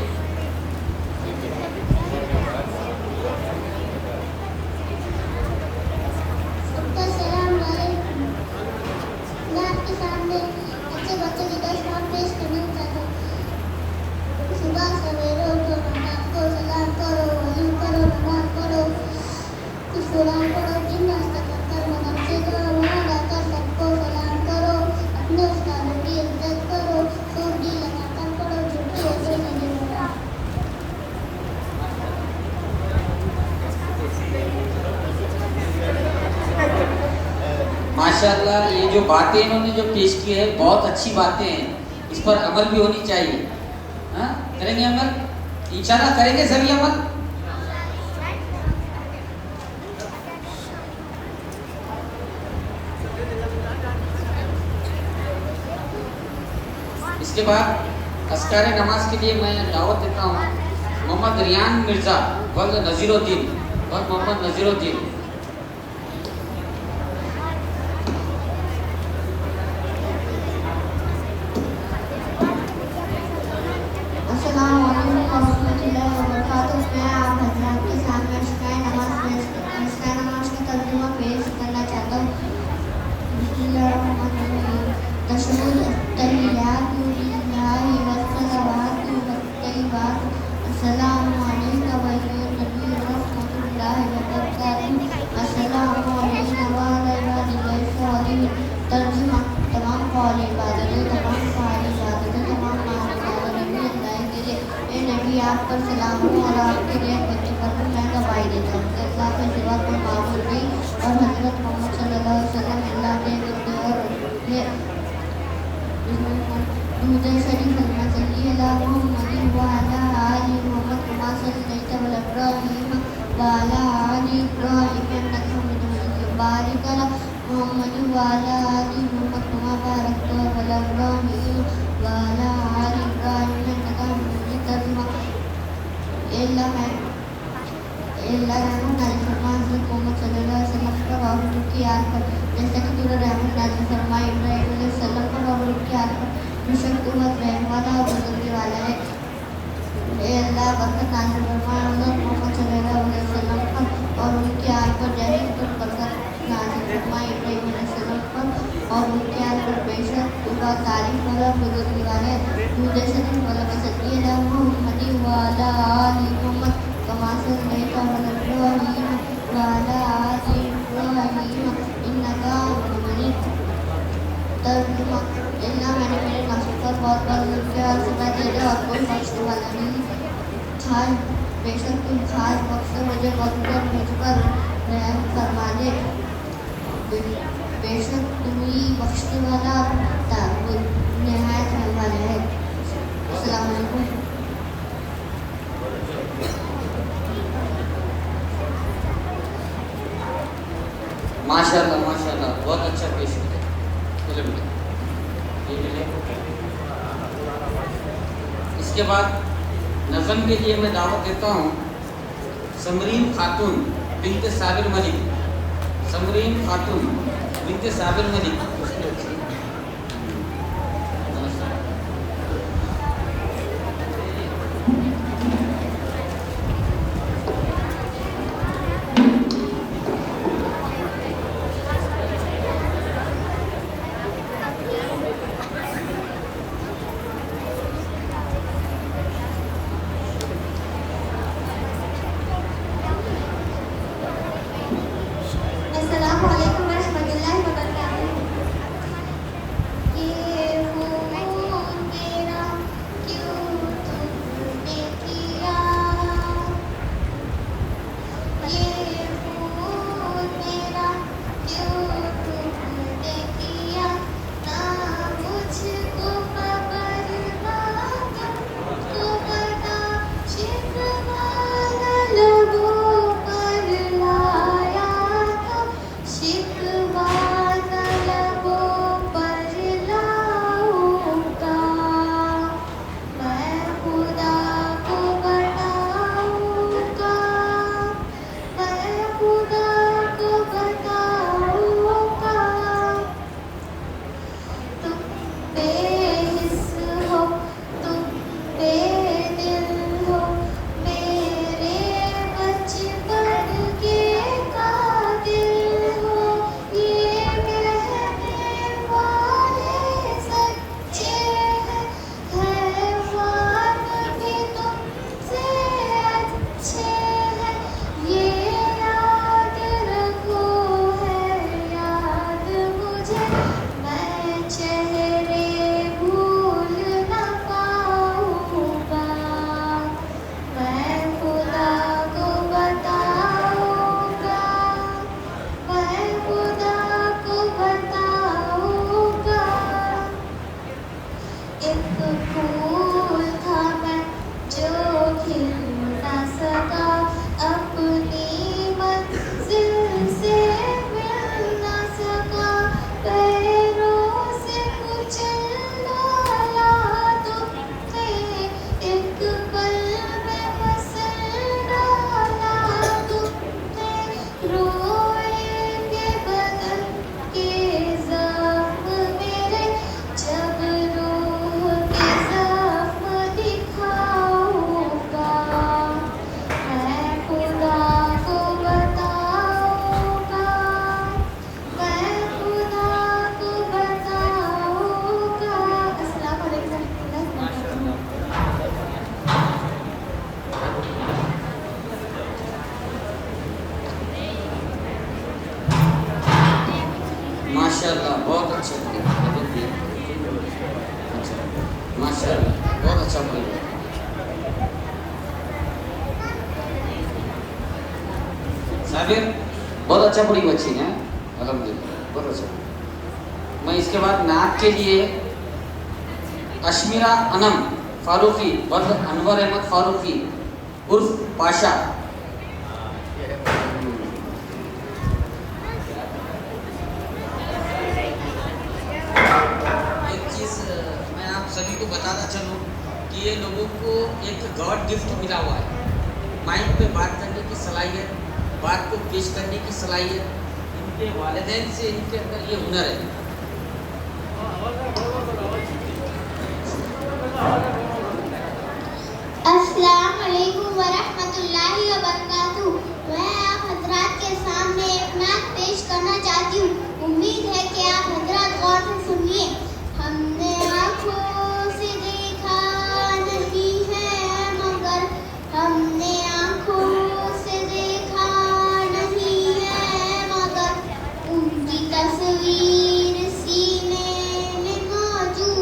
माशाल्लाह ये जो बातें इन्होंने जो पेश की है बहुत अच्छी बातें हैं, इस पर अमल भी होनी चाहिए। हाँ, करेंगे अमल, इंशाल्लाह करेंगे सभी अमल। इसके बाद अस्कार नमाज के लिए मैं दावत देता हूँ मोहम्मद रियान मिर्जा वल्द नजीरुद्दीन और मोहम्मद नजीरुद्दीन। आप पर सलाम हो और आपके लिए बच्चों पर भी मैं गवाही देता हूँ कि अल्लाह के सिवा कोई माबूद नहीं और हज़रत मोहम्मद सल्लल्लाहु अलैहि वसल्लम अल्लाह के बंदे और दूध शरीफ अल्लाह सल्ली अला मुहम्मद व अला आलि मुहम्मद कमा सल्लैता अला इब्राहीम व अला आलि इब्राहीम इन्नका हमीदुम मजीद बारिक अला मुहम्मद व अला आलि मुहम्मद कमा बारकता अला इब्राहीम व अला आलि इब्राहीम इन्नका हमीदुम मजीद। तर्जुमा रहमत नाज़िल फरमा हज़रत मोहम्मद सल्लल्लाहु अलैहि वसल्लम पर और उनकी आल पर, जैसा कि तूने रहमत नाज़िल फरमाई इब्राहीम अलैहिस्सलाम पर और उनकी आल पर, बेशक तू बहुत रहम वाला और बुजुर्गी वाला है। ए अल्लाह बरकत नाज़िल फरमा हज़रत मोहम्मद सल्लल्लाहु अलैहि वसल्लम पर और उनकी आल पर, जैसे कि तूने बरकत नाज़िल फरमाई इब्राहीम अलैहिस्सलाम पर और उनकी आल पर, बेशक तू बहुत तारीफ वाला और बुजुर्गी वाला है। दूध शरीफ वाला सल्ली अला मुहम्मद व अला आलि मुहम्मद कमा सल्लैता अला इब्राहीम व अला आलि इब्राहीम अल्हम्दुलिल्लाह मैंने मेरे नफ्स पर बहुत जुल्म किया और सजा दे दिया और कोई बख्शने वाला नहीं था। बेशक तुम खास वक्त से मुझे बदकर मुझ पर रहम फरमा दे। बेशक तुम ही बख्शने वाला निहायत रहने वाला है। अस्सलाम वालेकुम। माशाल्लाह बहुत अच्छा पेश किया। चलो बेटा ये मिले। इसके बाद नज़म के लिए मैं दावत देता हूँ समरीन खातून बिनते साबिर मलिक। समरीन खातून बिनते साबिर मलिक। अस्सलामु अलैकुम वरहमतुल्लाहि वबरकातुहू। ये खून मेरा क्यों तुमने किया, ये खून मेरा क्यों तुमने किया, ना मुझको खबर ना तुमको बता, शिकवा लबों पर लाया था, शिकवा लबों पर लाऊंगा। मैं खुदा को बताऊंगा, मैं खुदा को बताऊंगा। तुम बेहिस हो, तुम बेदिल हो, मेरे बचपन के कातिल हो। ये कहने वाले सच्चे हैं, हैवान भी तुमसे अच्छे हैं। ये याद रखो है याद मुझे, मैं चेहरे भूल न पाऊंगा। मैं खुदा को बताऊंगा, मैं खुदा को बताऊंगा। एक फूल था मैं जो खिल न सका, अपनी मंजिल से मिल न सका। पैरों से कुचल डाला तुमने, एक पल में मसल डाला तुमने। रोएंगे बदन के ज़ख्म मेरे, जब रूह के ज़ख्म दिखाऊंगा। मैं खुदा को बताऊंगा, मैं खुदा को बताऊंगा। अस्सलाम वालेकुम। माशाल्लाह बहुत अच्छा किया। माशाल्लाह बहुत अच्छा बोला। साबिर बहुत अच्छा पढ़ी बच्ची ने, अल्हम्दुलिल्लाह बहुत अच्छा। मैं इसके बाद नाक के लिए अशमीरा अनम फारूकी वर्द अनवर अहमद फारूकी उर्फ पाशा। एक चीज़ मैं आप सभी को बताना चलूँ कि ये लोगों को एक गॉड गिफ्ट मिला हुआ है। माइक पे बात करने की सलाहियत, बात को पेश करने की सलाहियत, इनके वालिदैन से इनके अंदर ये हुनर है। अस्सलाम वालेकुम वरहमतुल्लाहि वबरकातुहू। मैं आप हजरात के सामने एक नात पेश करना चाहती हूँ। उम्मीद है कि आप हजरात गौर से सुनिए। हमने आँखों से देखा नहीं है मगर, हमने आँखों से देखा नहीं है मगर, उनकी तस्वीर सीने में मौजूद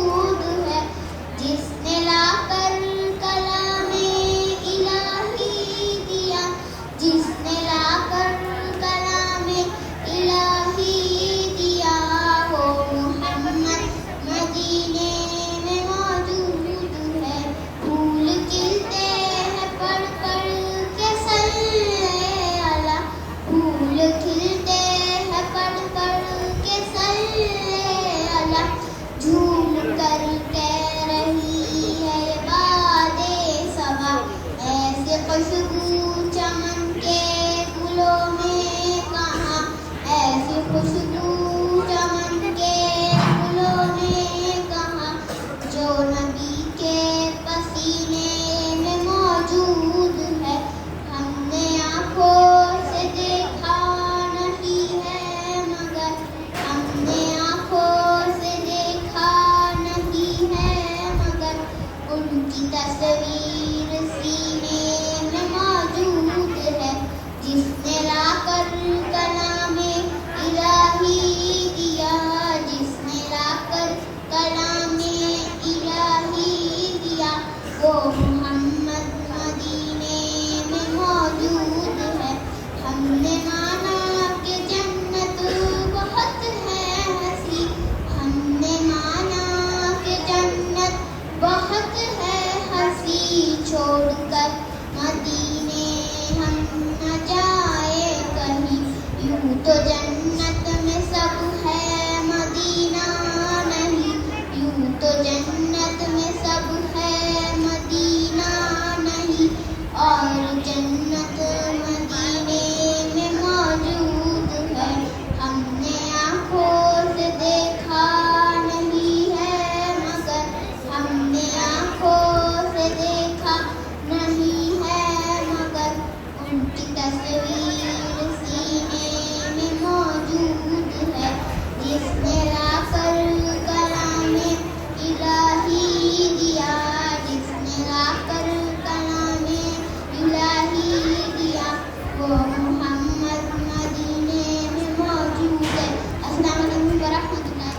रहमतुल्लाह।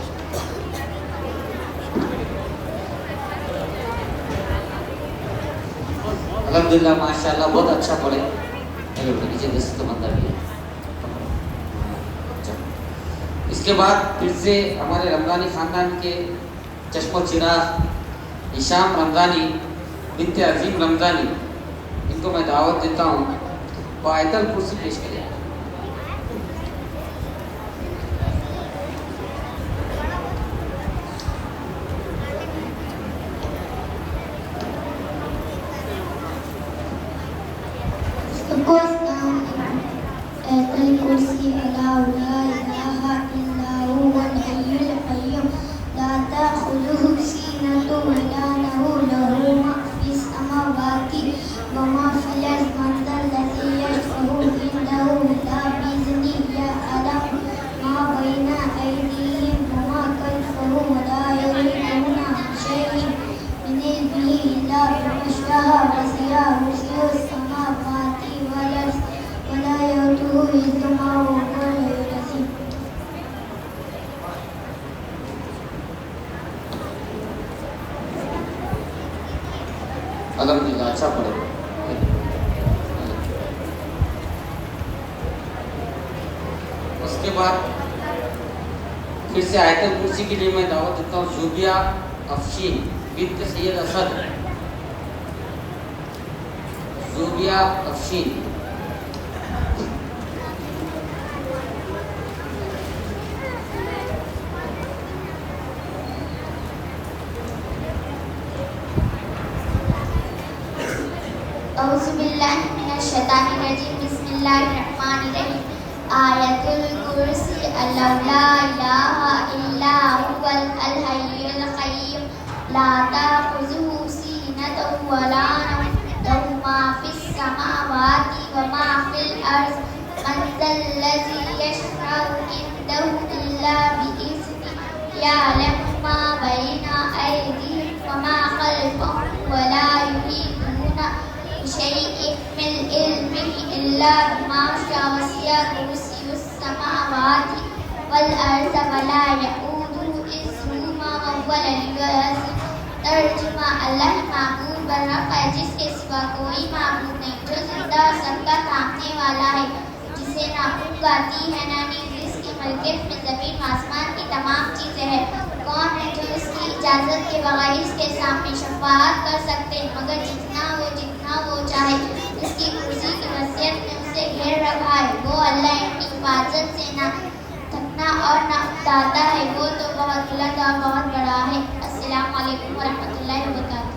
अल्हम्दुलिल्लाह माशाल्लाह बहुत अच्छा पढ़े। चलो नीचे दस तो बंदा भी है। अच्छा। इसके बाद फिर से हमारे रमजानी खानदान के चश्मो चिराग हिशाम रमजानी बिनते अजीम रमजानी, इनको मैं दावत देता हूँ वो आयतल कुर्सी पेश करें। सबको अस्सलाम वालेकुम। आयतल कुर्सी अल्लाहु ला इलाहा इल्ला हुवल हय्युल क़य्यूम ला ताख़ुज़ुहु सीनतुन व ला नौम लहू मा फ़िस समावाति व मा फ़िल अर्ज़ मन ज़ल्लज़ी यशफ़अु इंदहु इल्ला बिइज़्निही यअलमु मा बैना अयदीहिम व मा खल्फ़हुम व ला युहीतूना बिशैइन मिन इल्मिही इल्ला बिमा शाअ वसि'a कुर्सियुहु समावाति वल अर्ज़ व ला यऊदुहु हिफ़्ज़ुहुमा व हुवल अलिय्युल अज़ीम। अल्हम्दुलिल्लाह अच्छा पढ़े। उसके बाद फिर से आयतल कुर्सी के लिए मैं दावत देता हूँ ज़ुबिया अफशीन बिन्त सैयद असद। ज़ुबिया अफशीन। औज़ु बिल्लाहि मिनश शैतानिर रजीम बिस्मिल्लाहिर रहमानिर रहीम। आयतुल कुर्सी अल्लाहु ला इलाहा इल्ला हुवल हय्युल क़य्यूम ला ताख़ुज़ुहु सीनतुन व ला नौम लहू मा फ़िस समावाति व मा फ़िल अर्ज़ मन ज़ल्लज़ी यशफ़अु इंदहु इल्ला बिइज़्निही यअलमु मा बैना अयदीहिम व मा खल्फ़हुम व ला युहीतूना बिशैइन मिन इल्मिही इल्ला बिमा शाअ वसि'a कुर्सियुहु समावाति वल अर्ज़ व ला यऊदुहु हिफ़्ज़ुहुमा व हुवल अलिय्युल अज़ीम। तर्जुमा अल्लाह माबूद बरहक है जिसके सिवा कोई माबूद नहीं, जो जिंदा और सबका थामने वाला है, जिसे ना ऊँग आती है ना नींद, जिसकी मलकियत में ज़मीन आसमान की तमाम चीज़ें हैं। कौन है जो इसकी इजाज़त के बगैर इसके सामने शफ़ाअत कर सकते हैं, मगर जितना वो चाहे। इसकी कुर्सी की वसीयत ने उसे घेर रखा है। वो अल्लाह इनकी हिफाजत से ना थकना और ना उकताता है। वो तो बहुत बुलंद और बहुत बड़ा है। अस्सलामु अलैकुम व रहमतुल्लाहि व बरकातुहू।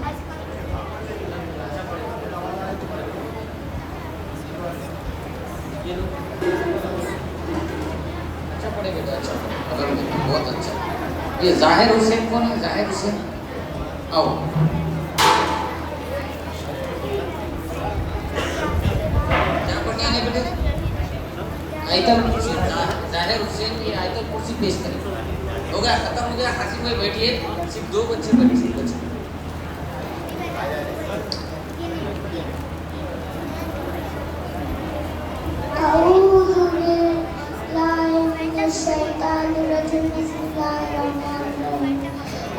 अच्छा पढ़े बेटा, अच्छा अल्हम्दुलिल्लाह बहुत अच्छा। ये जाहिर हुसैन कौन है? जाहिर हुसैन आओ। क्या पढ़ने आने बेटे? आयतल कुर्सी। जाहिर हुसैन ये आयतल कुर्सी पेश करें। हो गया, खत्म हो गया। हासिफ भाई बैठिए, सिर्फ दो बच्चे बैठे, सिर्फ बच्चे। अऊज़ु बिल्लाहि मिनश शैतानिर रजीम बिस्मिल्लाहिर रहमानिर रहीम।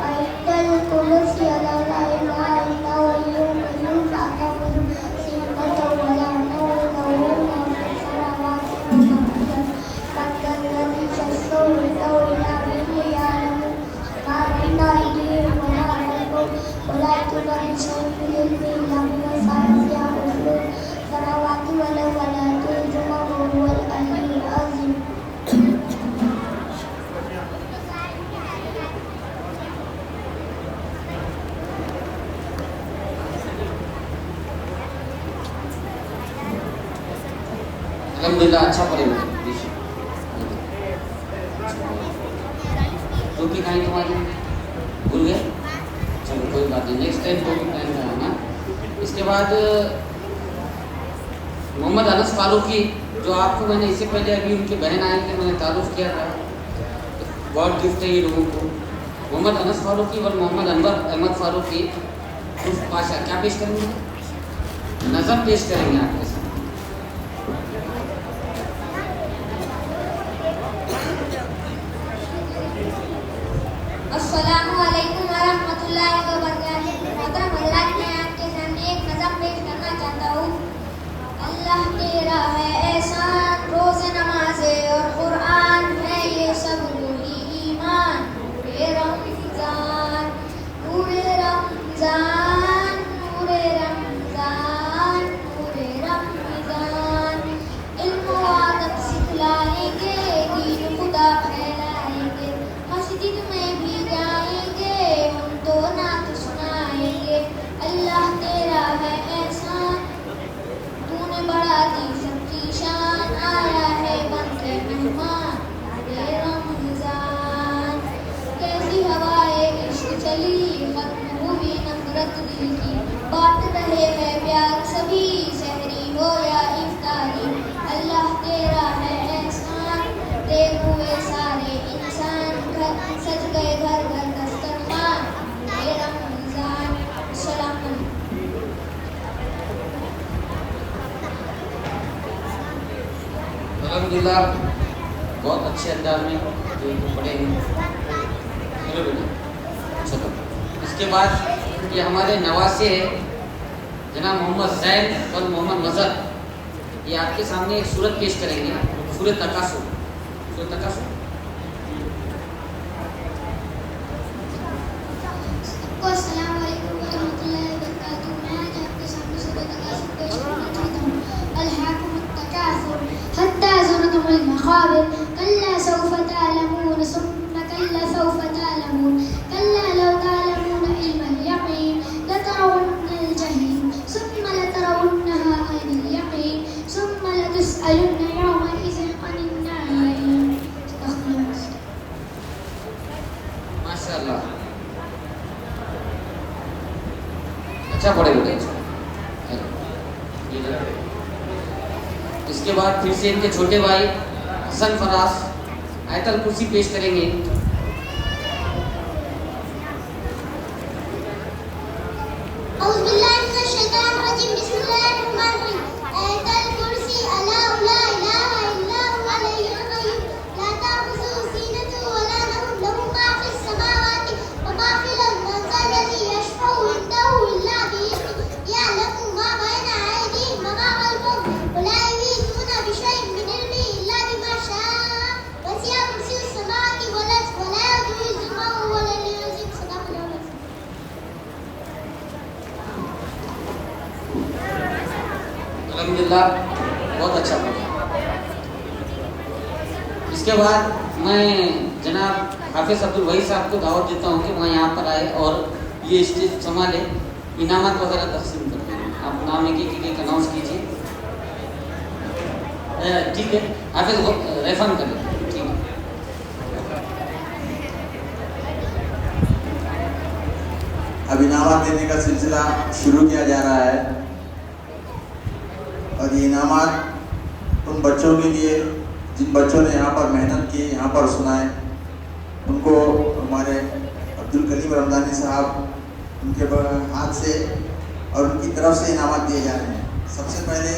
आयतल कुर्सी अल्लाहु ला इलाहा इल्ला हुवल हय्युल क़य्यूम ला ताख़ुज़ुहु सीनतुन व ला नौम लहू मा फ़िस समावाति व मा फ़िल अर्ज़ मन ज़ल्लज़ी यशफ़अु इंदहु इल्ला बिइज़्निही यअलमु मा बैना अयदीहिम व मा खल्फ़हुम व ला युहीतूना बिशैइन मिन इल्मिही इल्ला बिमा शाअ वसि'a कुर्सियुहु समावाति वल अर्ज़ व ला यऊदुहु हिफ़्ज़ुहुमा व हुवल अलिय्युल अज़ीम। अल्हम्दुलिल्लाह अच्छा पढ़े बेटे। टोपी कहीं तुम्हारी भूल गए? चलो कोई बात नहीं, नेक्स्ट टाइम टोपी पहन कर आना। इसके बाद मोहम्मद अनस फारूकी, जो आपको मैंने इससे पहले अभी उनके बहन आए थे, मैंने तारुफ किया था। गॉड गिफ्ट है ये लोगों को। मोहम्मद अनस फारूकी और मोहम्मद अनवर अहमद फारूकी उर्फ पाशा क्या पेश करेंगे? नज़म पेश करेंगे आपके साथ। तेरा है एहसान, रोज़े नमाज़े और कुरान है ये सब वही ईमान। नूरे रमज़ान, नूरे रमज़ान, नूरे रमज़ान, नूरे रमज़ान। इल्म व अदब सिखलाएंगे, दीन खुदा फैलाएंगे, मस्जिद में भी जाएंगे, हम तो नात सुनाएंगे। अल्लाह तेरा है एहसान, तूने बढ़ा दी सबकी शान, आया है बनके मेहमान। नूरे रमज़ान, कैसी हवाए इश्क चली, खत्म हुई नफरत दिल की, बांट रहे हैं प्यार सभी, सहरी हो या इफ्तारी। अल्लाह तेरा है एहसान, देख हुए सारे इंसान, घर सज गए घर घर दस्तरखान। नूरे रमज़ान। अस्सलाम वालेकुम। अल्हम्दुलिल्लाह बहुत अच्छे अंदाज में जो पढ़े हैं। चलो बेटा चलो। इसके बाद ये हमारे नवासे हैं जनाब मोहम्मद जैन और मोहम्मद मजहर, ये आपके सामने एक सूरत पेश करेंगे, सूरत तकासुर। सूरत तकासुर सबको अस्सलाम वालेकुम व रहमतुल्लाहि व बरकातुहू। मैं आज आपके सामने सूरत तकासुर पेश करना चाहता हूँ। अल्हाकुमुत तकासुर हत्ता ज़ुरतुमुल मक़ाबिर, कल्ला सौफ़ तअलमून सुम्मा कल्ला सौफ़ तअलमून, कल्ला लौ तअलमून इल्मल यक़ीन लतरवुन्नल जहीम सुम्मा लतरवुन्नहा ऐनल यक़ीन सुम्मा लतुस्अलुन्ना यौमइज़िन अनिन नाईम। माशाअल्लाह अच्छा पढ़े बेटे। इसके बाद फिर से इनके छोटे भाई हसन फराज आयतल कुर्सी पेश करेंगे। औज़ु बिल्लाहि मिनश शैतानिर रजीम, बिस्मिल्लाहिर रहमानिर रहीम। आयतल कुर्सी अला ला इलाहा इल्ला हुवल हय्युल क़य्यूम, ला ताख़ुज़ुहु सीनतुन व ला नौम, लहू मा फ़िस समावाति व मा फ़िल अर्ज़ि, मन ज़ल्लज़ी यशफ़अु इंदहु इल्ला बिइज़्निहि, यअलमु मा बैना अयदीहिम व मा ख़ल्फ़हुम, व ला युहीतूना बिशैइन मिन इल्मिहि इल्ला बिमा शाअ, वसिअ कुर्सियुस समावाति वल अर्ज़ व ला यऊदुहु हिफ़्ज़ुहुमा व हुवल अलिय्युल अज़ीम। सदाक़ल्लाहुल अज़ीम। अल्हम्दुलिल्लाह बहुत अच्छा पढ़ा। इसके बाद मैं जनाब हाफिज़ अब्दुल वही साहब को दावत देता हूँ कि वहाँ यहाँ पर आए और ये स्टेज संभाले, इनामत वगैरह तकसीम करते हैं। आप नाम एक अनाउंस कीजिए। ठीक है हाफिज़ रेफर करें। ठीक है अब इनामात देने का सिलसिला शुरू किया जा रहा है और ये इनामात उन बच्चों के लिए जिन बच्चों ने यहाँ पर मेहनत की, यहाँ पर सुनाए, उनको हमारे अब्दुल कलीम रमज़ानी साहब उनके हाथ से और उनकी तरफ से इनामात दिए जा रहे हैं। सबसे पहले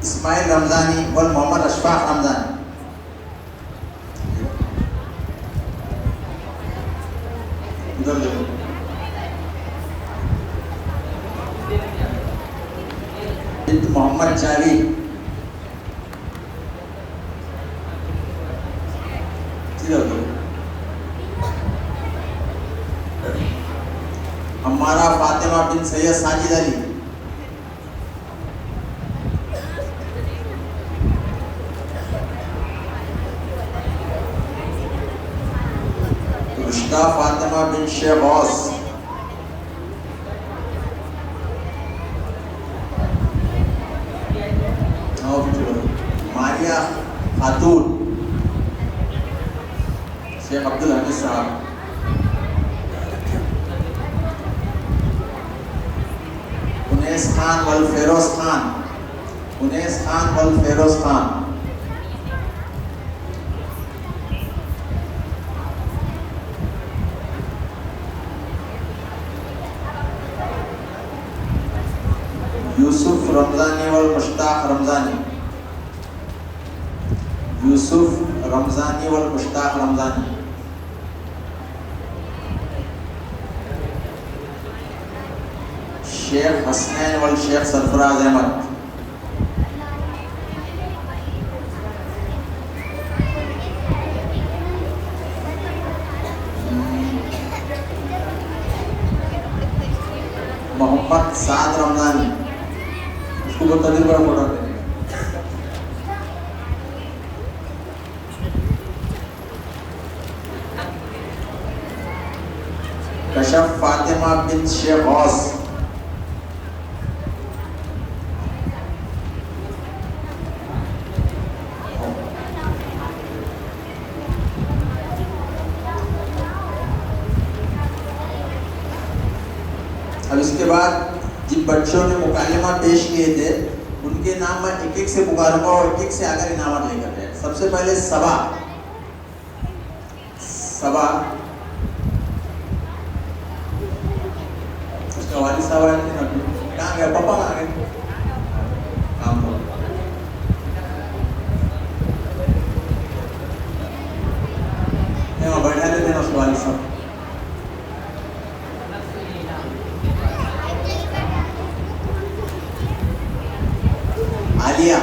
इस्माइल रमज़ानी और मोहम्मद अशफाक रमज़ानी। उधर देखो। मोहम्मद जावेद, हमारा फातिमा बिन सैयद साजिद अली, रुश्दा फातिमा बिन शेख गौस, मारिया खातून, शेख अब्दुल हमीद साहब, उनैस खान वल फेरोज खान, उनैस खान वल फेरोज खान, यूसुफ रमज़ानी वल मुश्ताक रमज़ानी, यूसुफ रमज़ानी वल मुश्ताक रमज़ानी, शेख हसनैन वल शेख सरफराज अहमद, मोहम्मद साद रमजानी, उसको बहुत तदीर बड़ा फोटो देंगे। कशफ फातिमा बिन शेख गौस, अब इसके बाद जिन बच्चों ने मुकालिमा पेश किए थे उनके नाम मैं एक एक से पुकारूंगा और एक एक से आकर इनामत लेकर गए। सबसे पहले सबा, सबा उसका वालिद साहब आए थे ना, कहाँ गए पापा, कहाँ गए काम पर। बैठा लेते हैं उसके वालिद साहब। आलिया,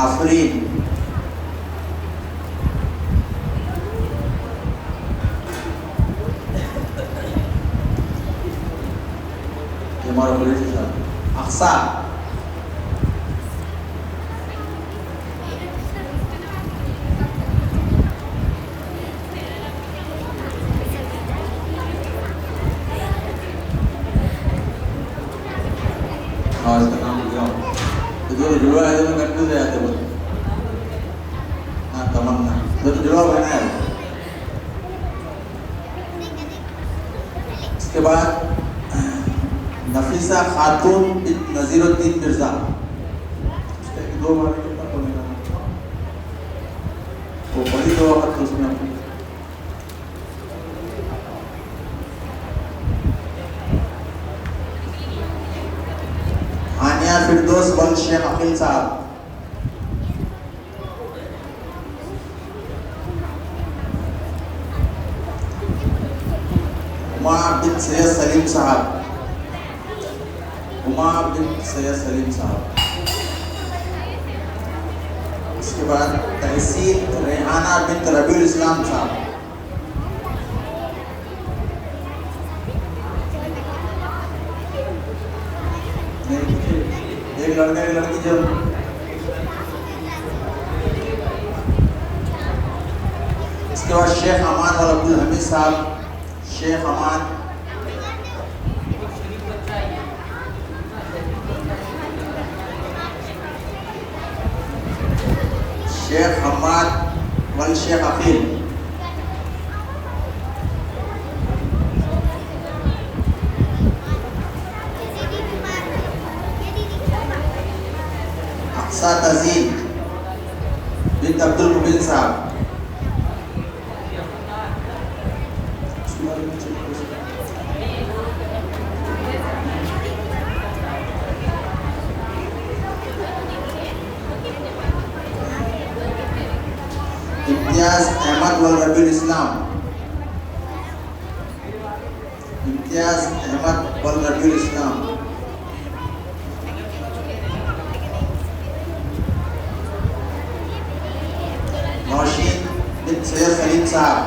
आफरीन, ये हमारा पुलिस साहब, अक्सा, और इसका नाम लिख रहा हूँ तो जो जुड़ा है तो मैं कंफ्यूज हो जाते बोल। हाँ तमन्ना, जो तो जुड़ा हुआ है ना। इसके बाद नफीसा खातून बिन नजीरुद्दीन मिर्जा, उसका एक दो बार कितना पढ़ेगा वो पढ़ी दो वक्त तो उसमें अपनी। आनिया फिरदौस वल शेख अकील साहब, उमा बिन सैयद सलीम साहब, उमा बिन सैयद सलीम साहब। इसके बाद तहसीन रेहाना बिन रबीउल इस्लाम साहब, एक लड़का एक लड़की जो। इसके बाद शेख अमान और अब्दुल हमीद साहब, शेख अमान, शेख हम्माद वल शेख अकील, अक्सा तजीन बिन अब्दुल मुबीन साहब, इम्तियाज अहमद वल रबीउल इस्लाम, इम्तियाज अहमद वल रबीउल इस्लाम। नौशीन बिन सैयद सलीम साहब,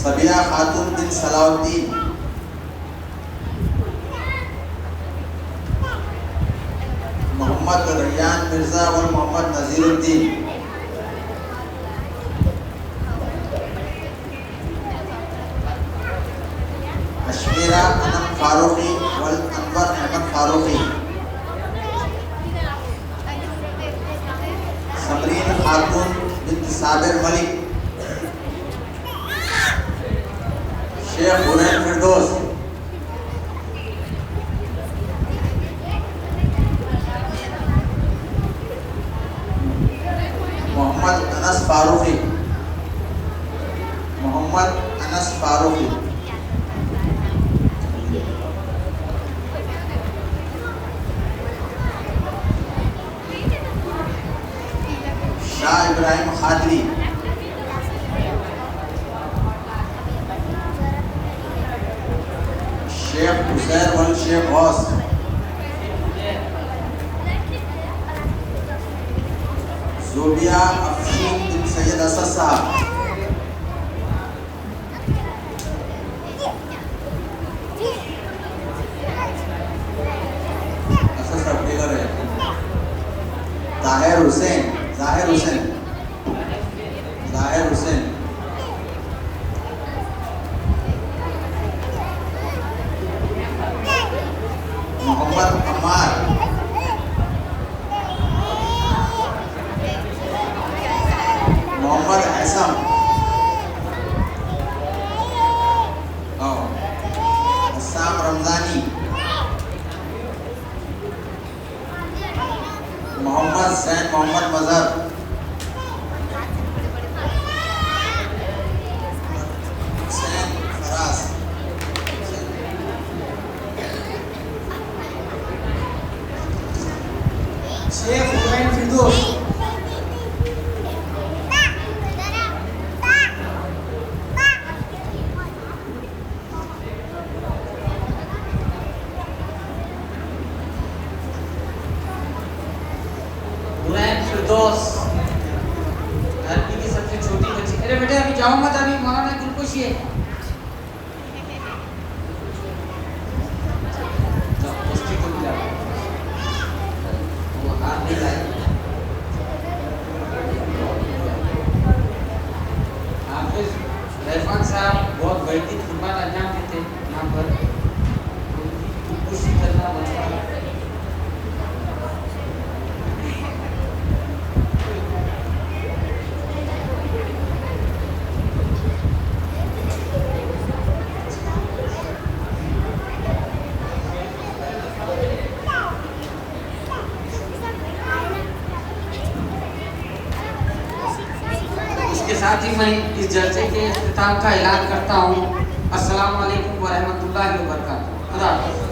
सबिया खातून बिन सलाउद्दीन, मोहम्मद रैयान मिर्जा और मोहम्मद नजीरुद्दीन, अशमीरा अनम फारूकी वल अनवर अहमद फारूकी, समरीन खातून बिन साबिर मलिक, शेख हुरैन फिरदौस, मोहम्मद अनस फारूकी, मोहम्मद अनस फारूकी, शाह इब्राहिम खादरी, शेख हुसैन वल शेख शेख गौस, जोबिया अफशीन बिन सैयद असद साहब, असद साहब टेलर है। जाहिर हुसैन, जाहिर हुसैन, जाहिर हुसैन, मोहम्मद अम्मार, मोहम्मद हैसम, अस्साम रमजानी, मोहम्मद सैन मोहम्मद मजहर, हुसैन फराज, शेख हुसैन फिरदौस, हुसैन फिरदौस, धरती की सबसे छोटी बच्ची। अरे बेटे अभी जाओ मत, अभी मौलाना गुलकुश है। जाओ, कुश्ती को भी जाओ। वो हाथ नहीं लाए। हाफिज रहमान साहब बहुत बढ़ती खिदमत अंजाम देते यहाँ पर, खुशी करना बनता है। इसके साथ ही मैं इस जलसे के इख्तिताम का ऐलान करता हूँ। अस्सलाम वालेकुम व रहमतुल्लाहि व बरकातहू। खुदा हाफ़िज़।